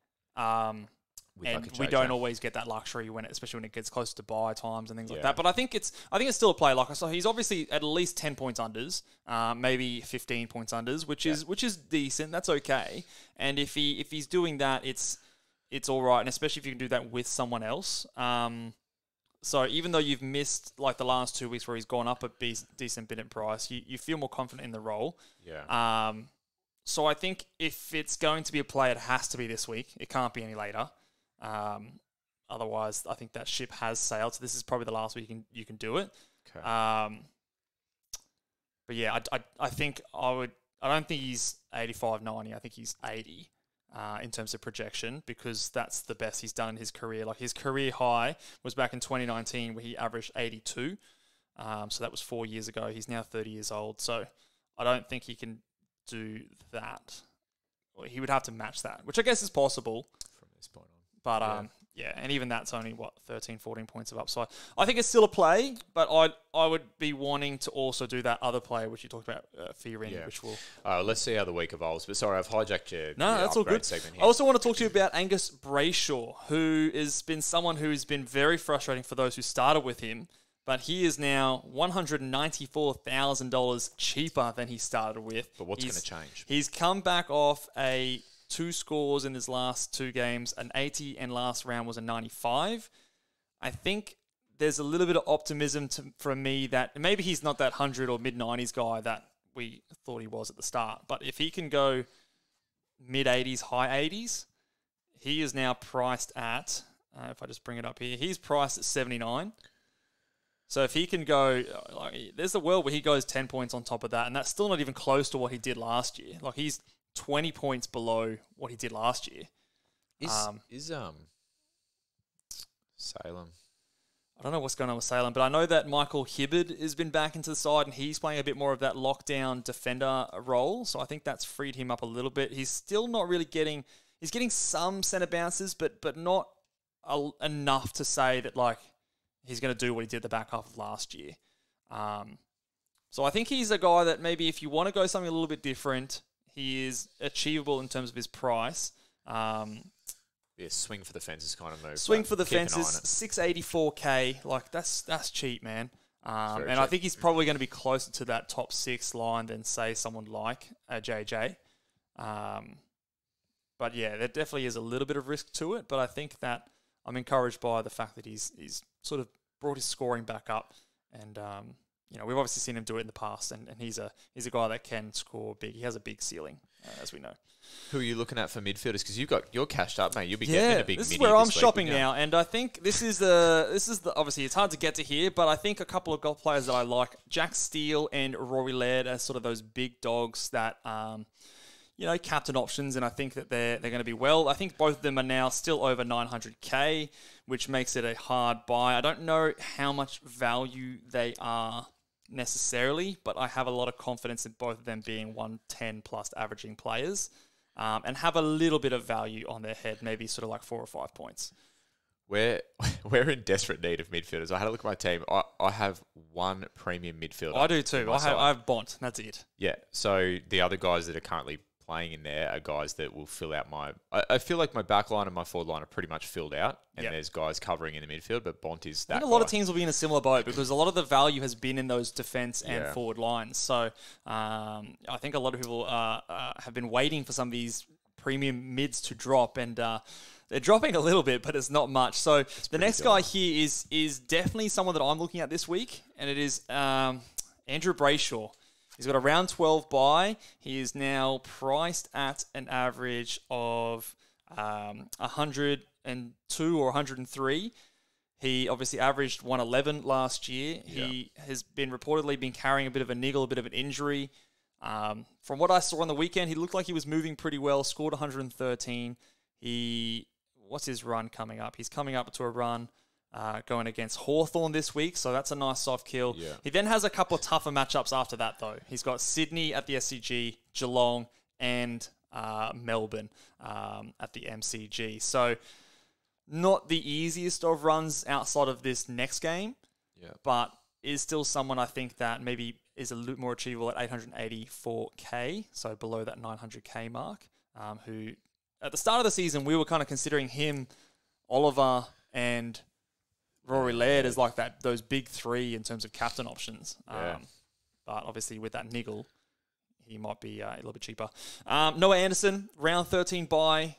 And we don't always get that luxury especially when it gets close to buy times and things like that. But I think it's still a play. Like I saw, he's obviously at least 10 points unders, maybe 15 points unders, which is decent. That's okay. And if he's doing that, it's all right. And especially if you can do that with someone else. So even though you've missed like the last 2 weeks where he's gone up a decent bit in price, you feel more confident in the role. Yeah. So I think if it's going to be a play, it has to be this week. It can't be any later. Otherwise, I think that ship has sailed. So this is probably the last week you can do it. Okay. But yeah, I think I don't think he's 85, 90. I think he's 80 in terms of projection, because that's the best he's done in his career. Like his career high was back in 2019 where he averaged 82. So that was 4 years ago. He's now 30 years old. So I don't think he can do that. Well, he would have to match that, which I guess is possible. From this point on. But and even that's only 13, 14 points of upside. I think it's still a play, but I would be wanting to also do that other play which you talked about, Fearing, which will. Let's see how the week evolves. But sorry, I've hijacked your that's all good. Segment here. I also want to talk to you about Angus Brayshaw, who has been someone who has been very frustrating for those who started with him. But he is now $194,000 cheaper than he started with. But what's going to change? He's come back off 2 scores in his last 2 games, an 80, and last round was a 95. I think there's a little bit of optimism from me that maybe he's not that 100 or mid-90s guy that we thought he was at the start. But if he can go mid-80s, high 80s, he is now priced at, if I just bring it up here, he's priced at 79. So if he can go, there's a world where he goes 10 points on top of that, and that's still not even close to what he did last year. Like he's 20 points below what he did last year. Is Salem? I don't know what's going on with Salem, but I know that Michael Hibbard has been back into the side, and he's playing a bit more of that lockdown defender role. So I think that's freed him up a little bit. He's still not really getting. He's getting some centre bounces, but not enough to say that like he's going to do what he did the back half of last year. So I think he's a guy that maybe if you want to go something a little bit different, he is achievable in terms of his price. Swing for the fences kind of move. Swing for the fences, 684K. Like that's cheap, man. And cheap. I think he's probably going to be closer to that top 6 line than say someone like JJ. But yeah, there definitely is a little bit of risk to it. But I think that I'm encouraged by the fact that he's sort of brought his scoring back up, and we've obviously seen him do it in the past, and he's a guy that can score big. He has a big ceiling, as we know. Who are you looking at for midfielders? Because you're cashed up, mate. You'll be getting a big. This is where I'm shopping now, and I think this is the obviously it's hard to get to here, but I think a couple of golf players that I like, Jack Steele and Rory Laird, are sort of those big dogs that captain options, and I think that they're going to be well. I think both of them are now still over 900K, which makes it a hard buy. I don't know how much value they are necessarily, but I have a lot of confidence in both of them being 110 plus averaging players, and have a little bit of value on their head, maybe sort of like 4 or 5 points. We're in desperate need of midfielders. I had a look at my team. I have one premium midfielder. I do too. I have Bont. That's it. Yeah. So the other guys that are currently playing in there are guys that will fill out my... I feel like my back line and my forward line are pretty much filled out, and there's guys covering in the midfield, but Bont is that I think a lot of teams will be in a similar boat because a lot of the value has been in those defence and forward lines. So I think a lot of people have been waiting for some of these premium mids to drop, and they're dropping a little bit, but it's not much. So the next guy here is definitely someone that I'm looking at this week, and it is Andrew Brayshaw. He's got a round 12 bye. He is now priced at an average of 102 or 103. He obviously averaged 111 last year. Yeah. He has been reportedly been carrying a bit of a niggle, a bit of an injury. From what I saw on the weekend, he looked like he was moving pretty well, scored 113. What's his run coming up? He's coming up to a run going against Hawthorn this week, so that's a nice soft kill. Yeah. He then has a couple of tougher matchups after that, though. He's got Sydney at the SCG, Geelong, and Melbourne at the MCG. So not the easiest of runs outside of this next game, but is still someone I think that maybe is a little more achievable at 884k, so below that 900k mark, who at the start of the season, we were kind of considering him, Oliver, and Rory Laird as like those big three in terms of captain options. But obviously with that niggle, he might be a little bit cheaper. Noah Anderson, round 13 bye,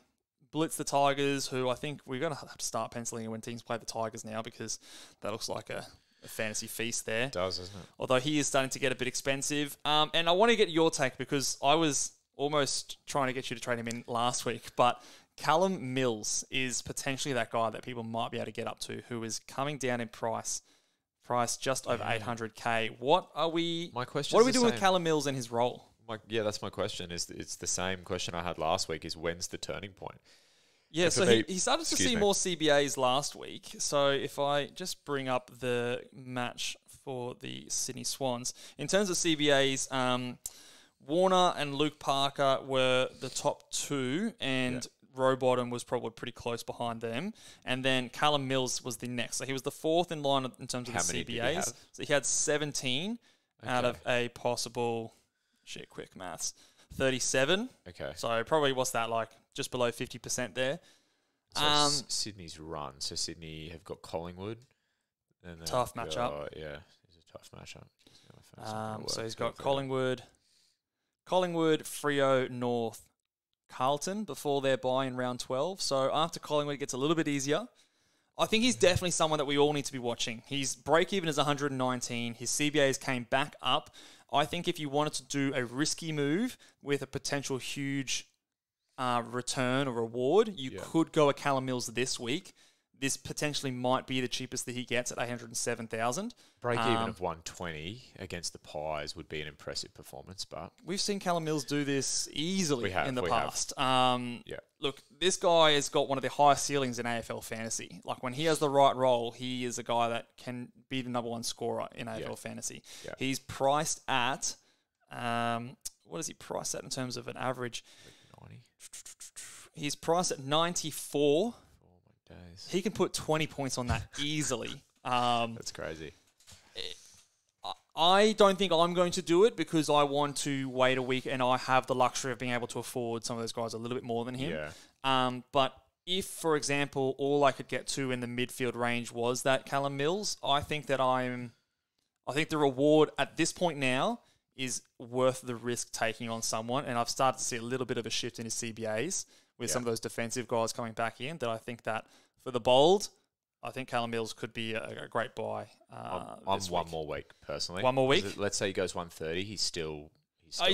blitz the Tigers, who I think we're going to have to start penciling in when teams play the Tigers now, because that looks like a fantasy feast there. It does, doesn't it? Although he is starting to get a bit expensive. And I want to get your take, because I was almost trying to get you to trade him in last week, but Callum Mills is potentially that guy that people might be able to get up to, who is coming down in price just over 800k. What are we doing with Callum Mills and his role? That's my question. It's the same question I had last week, is when's the turning point? Yeah, so he started to see more CBAs last week. So if I just bring up the match for the Sydney Swans. In terms of CBAs, Warner and Luke Parker were the top two, and Rowbottom was probably pretty close behind them. And then Callum Mills was the next. So he was the fourth in line in terms of the CBAs. So he had 17 out of a possible, quick maths, 37. Okay. So probably what's that, like just below 50% there. So Sydney's run. So Sydney have got Collingwood. And tough matchup. Yeah, it's a tough matchup. So he's got Collingwood, Freo, North, Carlton before their bye in round 12. So after Collingwood, it gets a little bit easier. I think he's definitely someone that we all need to be watching. His break-even is 119. His CBAs came back up. I think if you wanted to do a risky move with a potential huge return or reward, you could go a Callum Mills this week. This potentially might be the cheapest that he gets at 807,000. Break even of 120 against the Pies would be an impressive performance, but we've seen Callum Mills do this easily in the past. Look, this guy has got one of the highest ceilings in AFL Fantasy. Like, when he has the right role, he is a guy that can be the number one scorer in AFL Fantasy. Yeah. He's priced at, what is he priced at in terms of an average? Like 90. He's priced at 94. Days. He can put 20 points on that easily. That's crazy. I don't think I'm going to do it, because I want to wait a week and I have the luxury of being able to afford some of those guys a little bit more than him. Yeah. But if, for example, all I could get to in the midfield range was that Callum Mills, I think that I think the reward at this point now is worth the risk taking on someone. And I've started to see a little bit of a shift in his CBAs with some of those defensive guys coming back in, that I think that for the bold, I think Callum Mills could be a great buy. I'm one more week, personally. One more week? Let's say he goes 130, he's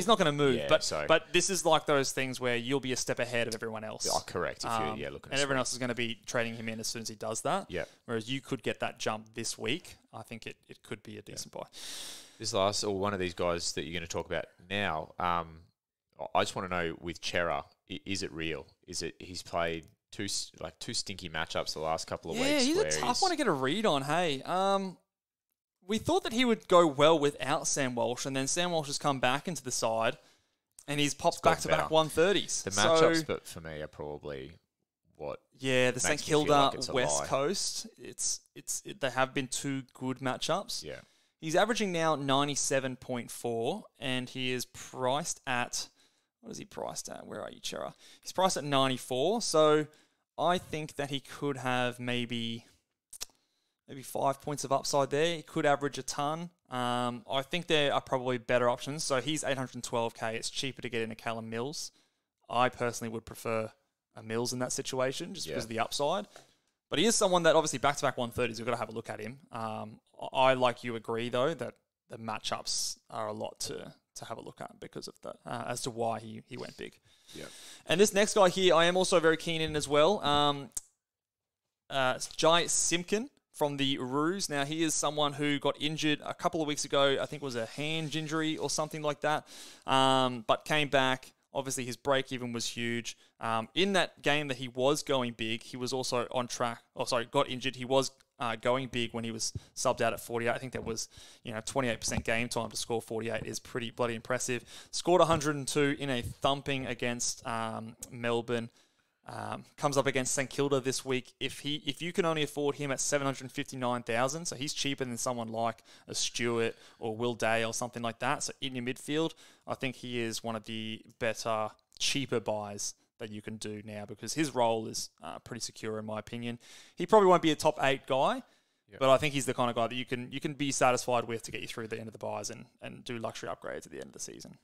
not going to move. Yeah, but this is like those things where you'll be a step ahead of everyone else. Oh, correct. If you're looking and everyone else is going to be trading him in as soon as he does that. Yeah. Whereas you could get that jump this week. I think it could be a decent buy. This last, or one of these guys that you're going to talk about now, I just want to know with Chera, is it real? Is it he's played two stinky matchups the last couple of weeks? Yeah, he's a tough one to get a read on. Hey, we thought that he would go well without Sam Walsh, and then Sam Walsh has come back into the side, and he's popped back-to-back 130s. The matchups, but for me, are probably what. Yeah, the St Kilda West Coast. They have been two good matchups. Yeah, he's averaging now 97.4, and he is priced at. What is he priced at? Where are you, Chera? He's priced at 94. So I think that he could have maybe 5 points of upside there. He could average a ton. I think there are probably better options. So he's 812k. It's cheaper to get into Callum Mills. I personally would prefer a Mills in that situation, just because of the upside. But he is someone that obviously back-to-back 130s, we've got to have a look at him. I, like you, agree, though, that the matchups are a lot to have a look at because of that, as to why he went big. Yeah. And this next guy here, I am also very keen in as well. It's Jai Simpkin from the Roos. Now, he is someone who got injured a couple of weeks ago. I think it was a hand injury or something like that, but came back. Obviously, his break-even was huge. In that game that he was going big, he was also on track. Got injured. He was going big when he was subbed out at 48. I think that was 28% game time to score 48 is pretty bloody impressive. Scored 102 in a thumping against Melbourne. Comes up against St Kilda this week. If you can only afford him at 759,000, so he's cheaper than someone like a Stewart or Will Day or something like that. So in your midfield, I think he is one of the better, cheaper buys that you can do now because his role is pretty secure in my opinion. He probably won't be a top 8 guy, but I think he's the kind of guy that you can be satisfied with to get you through the end of the buys and do luxury upgrades at the end of the season.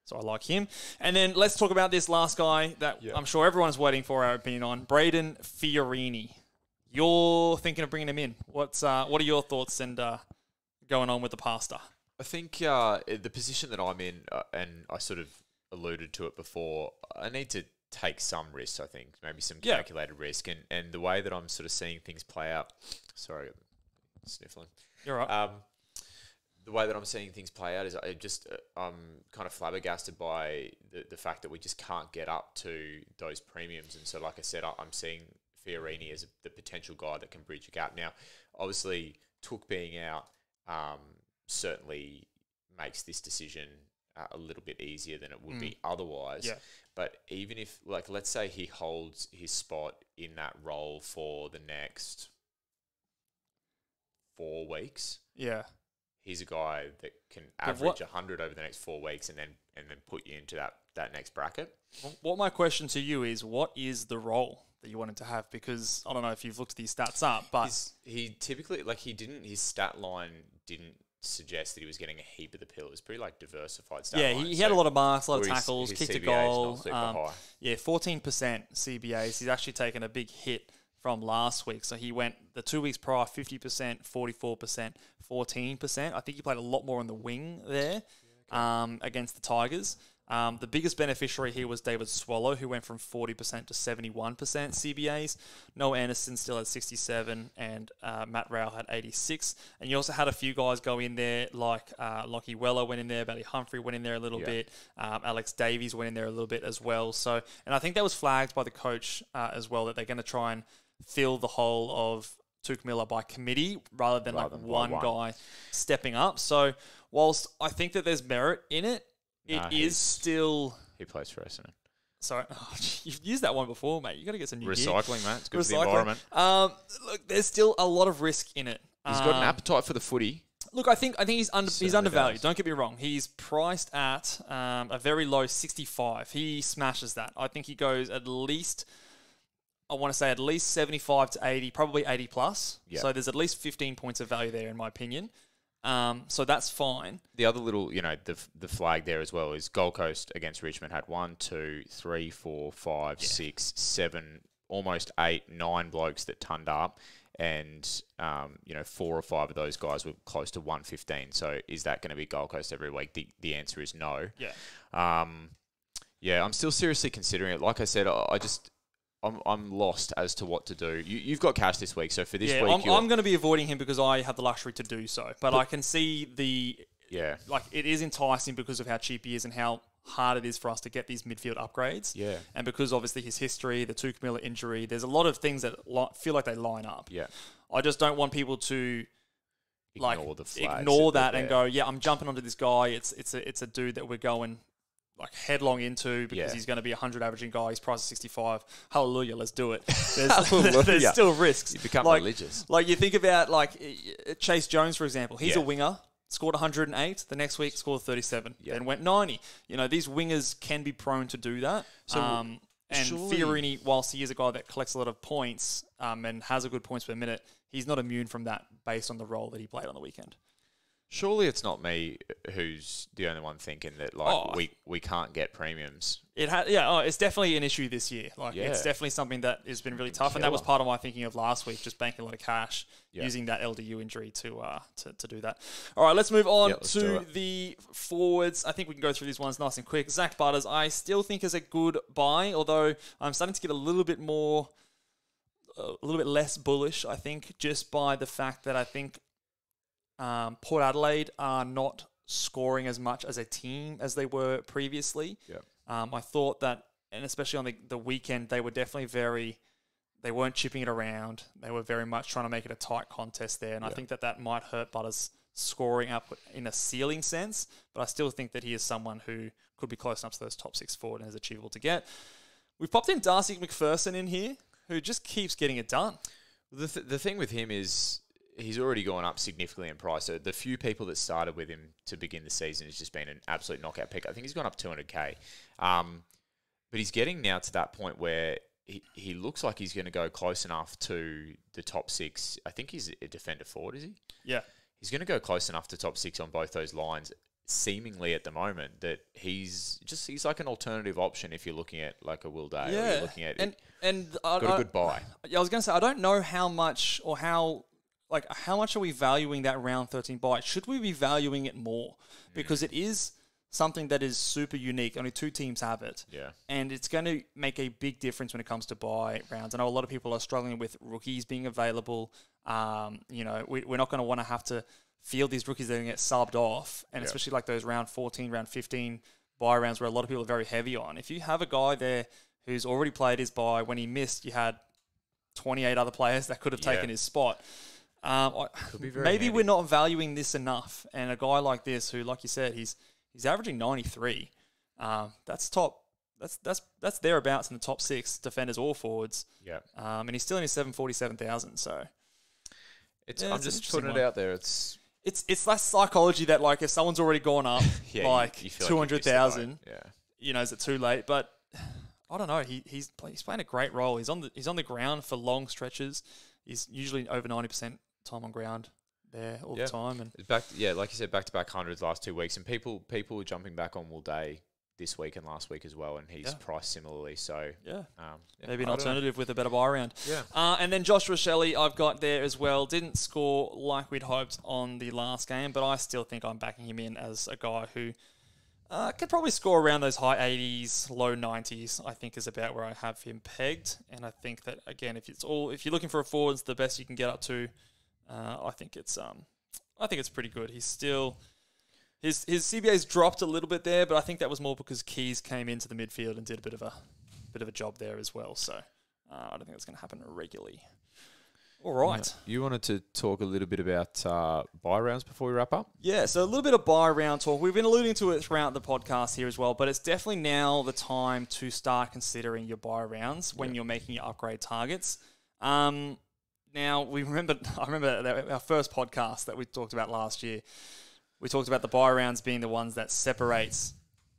So I like him. And then let's talk about this last guy that I'm sure everyone's waiting for our opinion on, Braden Fiorini. You're thinking of bringing him in. What are your thoughts and going on with the pasta? I think the position that I'm in, and I sort of alluded to it before, I need to take some risks, I think. Maybe some calculated risk. And the way that I'm sort of seeing things play out... Sorry, I'm sniffling. You're right. The way that I'm seeing things play out is I'm kind of flabbergasted by the fact that we just can't get up to those premiums. And so, like I said, I'm seeing Fiorini as the potential guy that can bridge a gap. Now, obviously, Took being out certainly makes this decision a little bit easier than it would be otherwise. Yeah. But even if, let's say he holds his spot in that role for the next 4 weeks. Yeah. He's a guy that can average 100 over the next 4 weeks and then put you into that next bracket. What my question to you is, what is the role that you want him to have? Because I don't know if you've looked these stats up, but he typically his stat line didn't suggest that he was getting a heap of the pill. It was pretty diversified stat line. He had a lot of marks, a lot of tackles, his kicked a CBA goal. 14% CBAs. He's actually taken a big hit from last week. So he went the 2 weeks prior, 50%, 44%, 14%. I think he played a lot more on the wing there against the Tigers. The biggest beneficiary here was David Swallow, who went from 40% to 71% CBAs. Noah Anderson still had 67, and Matt Rowell had 86. And you also had a few guys go in there, like Lockie Weller went in there, Bailey Humphrey went in there a little bit, Alex Davies went in there a little bit as well. So, and I think that was flagged by the coach as well, that they're going to try and fill the whole of Touk Miller by committee rather than one guy stepping up. So whilst I think that there's merit in it, it is still... He plays for Essendon. Sorry. Oh, you've used that one before, mate. You've got to get some new recycling, gear. Mate. It's good for the environment. Look, there's still a lot of risk in it. He's got an appetite for the footy. Look, I think he's undervalued. Don't get me wrong. He's priced at a very low 65. He smashes that. I think he goes at least 75 to 80, probably 80 plus. Yep. So there's at least 15 points of value there, in my opinion. So that's fine. The other little, the flag there as well is Gold Coast against Richmond had 1, 2, 3, 4, 5, 6, 7, almost 8, 9 blokes that turned up. And, 4 or 5 of those guys were close to 115. So is that going to be Gold Coast every week? The answer is no. Yeah. I'm still seriously considering it. Like I said, I'm lost as to what to do. You've got cash this week, so for this week... I'm going to be avoiding him because I have the luxury to do so. But I can see it is enticing because of how cheap he is and how hard it is for us to get these midfield upgrades. Yeah. And because obviously his history, the Touk Miller injury, there's a lot of things that feel like they line up. Yeah. I just don't want people to ignore that and go, I'm jumping onto this guy. It's a dude that we're going headlong into because he's going to be 100 averaging guy. He's priced at 65. Hallelujah, let's do it. There's still risks. You become religious. You think about Chase Jones, for example. He's a winger. Scored 108. The next week scored 37. Then went 90. These wingers can be prone to do that. So and Fiorini, whilst he is a guy that collects a lot of points and has a good points per minute, he's not immune from that based on the role that he played on the weekend. Surely it's not me who's the only one thinking that we can't get premiums. It's definitely an issue this year. It's definitely something that has been really tough, and that was part of my thinking of last week, just banking a lot of cash using that LDU injury to do that. All right, let's move on to the forwards. I think we can go through these ones nice and quick. Zach Butters, I still think is a good buy, although I'm starting to get a little bit less bullish. I think just by the fact that I think Port Adelaide are not scoring as much as a team as they were previously. Yeah. I thought that, and especially on the weekend, they were definitely very They weren't chipping it around. They were very much trying to make it a tight contest there. And I think that might hurt Butters scoring up in a ceiling sense. But I still think that he is someone who could be close enough to those top 6 forward and is achievable to get. We've popped in Darcy McPherson in here, who just keeps getting it done. The thing with him is he's already gone up significantly in price. So the few people that started with him to begin the season has just been an absolute knockout pick. I think he's gone up 200k. But he's getting now to that point where he looks like he's going to go close enough to the top 6. I think he's a defender forward, is he? Yeah. He's going to go close enough to top 6 on both those lines, seemingly at the moment, that he's like an alternative option if you're looking at like a Will Day. Yeah. Or you're looking at got a good buy. Yeah, I was going to say, I don't know how much or how much are we valuing that round 13 buy? Should we be valuing it more? Because it is something that is super unique. Only 2 teams have it. Yeah. And it's going to make a big difference when it comes to buy rounds. I know a lot of people are struggling with rookies being available. We're not going to want to have to field these rookies that are going to get subbed off. And especially like those round 14, round 15 buy rounds where a lot of people are very heavy on. If you have a guy there who's already played his buy, when he missed, you had 28 other players that could have taken his spot. Maybe we're not valuing this enough. And a guy like this, who, like you said, he's averaging 93. That's top. That's thereabouts in the top 6 defenders or forwards. Yeah. And he's still in his 747,000. So I'm just putting it out there. It's that psychology that like if someone's already gone up you 200,000, yeah. Is it too late? But I don't know. He's playing a great role. He's on the ground for long stretches. He's usually over 90% time on ground there all the time. And like you said, back-to-back hundreds last 2 weeks, and people were jumping back on Will Day this week and last week as well, and he's priced similarly. So maybe an alternative with a better buy round. Yeah. And then Joshua Shelley, I've got there as well. Didn't score like we'd hoped on the last game, but I still think I'm backing him in as a guy who could probably score around those high 80s, low 90s. I think is about where I have him pegged, and I think that again, if you're looking for a forward, it's the best you can get up to. I think it's pretty good. He's still his CBA's dropped a little bit there, but I think that was more because Keys came into the midfield and did a bit of a job there as well. So I don't think that's going to happen regularly. All right. You wanted to talk a little bit about buy rounds before we wrap up? Yeah, so a little bit of buy round talk. We've been alluding to it throughout the podcast here as well, but it's definitely now the time to start considering your buy rounds when you're making your upgrade targets. Now, I remember our first podcast that we talked about last year. We talked about the buy rounds being the ones that separates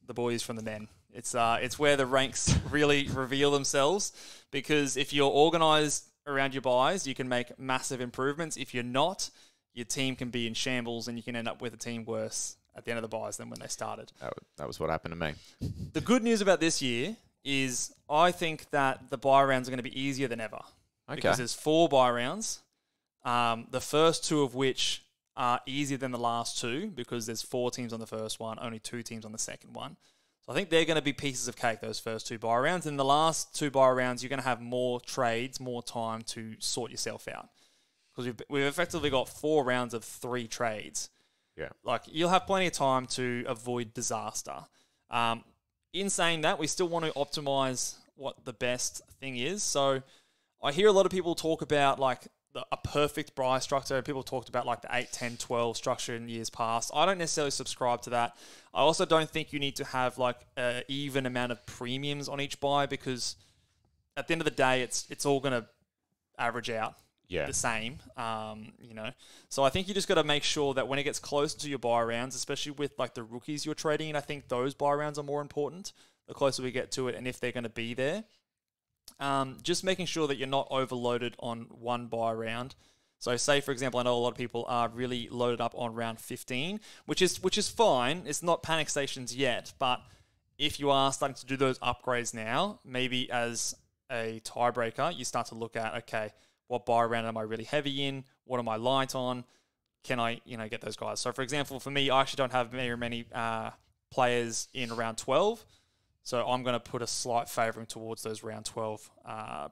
the boys from the men. It's where the ranks really reveal themselves, because if you're organised around your buys, you can make massive improvements. If you're not, your team can be in shambles and you can end up with a team worse at the end of the buys than when they started. That was what happened to me. The good news about this year is I think that the buy rounds are going to be easier than ever. Okay. Because there's 4 buy rounds, the first 2 of which are easier than the last 2 because there's 4 teams on the first one, only 2 teams on the second one. So I think they're going to be pieces of cake, those first 2 buy rounds. In the last 2 buy rounds, you're going to have more trades, more time to sort yourself out. Because we've effectively got 4 rounds of 3 trades. Yeah. Like, you'll have plenty of time to avoid disaster. In saying that, we still want to optimize what the best thing is. So I hear a lot of people talk about like a perfect buy structure. People talked about like the 8, 10, 12 structure in years past. I don't necessarily subscribe to that. I also don't think you need to have like an even amount of premiums on each buy, because at the end of the day, it's all going to average out the same. So I think you just got to make sure that when it gets closer to your buy rounds, especially with like the rookies you're trading in, I think those buy rounds are more important the closer we get to it, and if they're going to be there. Just making sure that you're not overloaded on one buy round. So say, for example, I know a lot of people are really loaded up on round 15, which is fine. It's not panic stations yet, but if you are starting to do those upgrades now, maybe as a tiebreaker, you start to look at, okay, what buy round am I really heavy in? What am I light on? Can I, get those guys? So for example, for me, I actually don't have very many players in round 12. So I'm going to put a slight favouring towards those round 12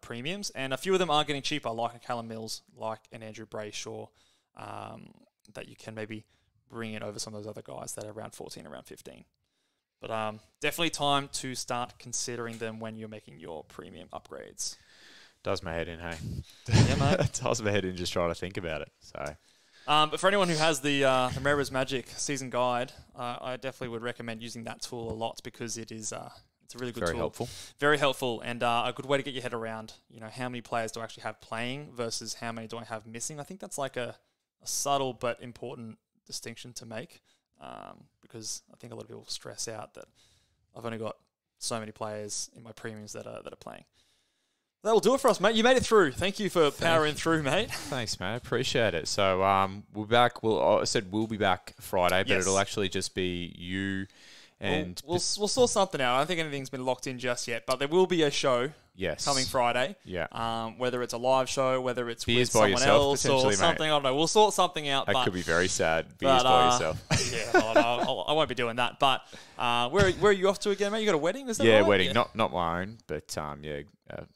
premiums. And a few of them are getting cheaper, like a Callum Mills, like an Andrew Brayshaw, that you can maybe bring in over some of those other guys that are around 14, around 15. But definitely time to start considering them when you're making your premium upgrades. Does my head in, hey? Yeah, mate. Does my head in just trying to think about it. So, but for anyone who has the Rare's Magic season guide, I definitely would recommend using that tool a lot because it is it's a really good tool. very helpful. Very helpful, and a good way to get your head around, how many players do I actually have playing versus how many do I have missing. I think that's like a subtle but important distinction to make, because I think a lot of people stress out that I've only got so many players in my premiums that are playing. That will do it for us, mate. You made it through. Thank you for powering through, mate. Thanks, mate. Appreciate it. So we'll be back. I said we'll be back Friday, but it'll actually just be you and... We'll sort something out. I don't think anything's been locked in just yet, but there will be a show coming Friday. Yeah. Whether it's a live show, whether it's Beers with by someone yourself, else or something. mate. I don't know. We'll sort something out. That could be very sad. Beers by yourself. Yeah, I won't be doing that. But where are you off to again, mate? You got a wedding? Is that right? Wedding. Yeah. Not my own, but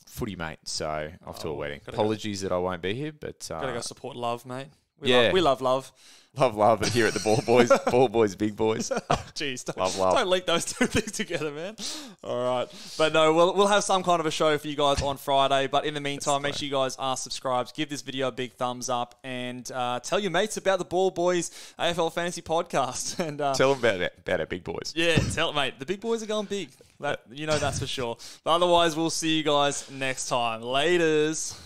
footy mate. So off to a wedding. Apologies that I won't be here, but gotta go support love, mate. We love love. Love here at the Ball Boys. Ball Boys, big boys. Jeez, love. Don't link those two things together, man. All right. But no, we'll have some kind of a show for you guys on Friday. But in the meantime, make sure you guys are subscribed. Give this video a big thumbs up and tell your mates about the Ball Boys AFL Fantasy podcast. And tell them about our big boys. Yeah, tell it, mate. The big boys are going big. That's for sure. But otherwise, we'll see you guys next time. Laters.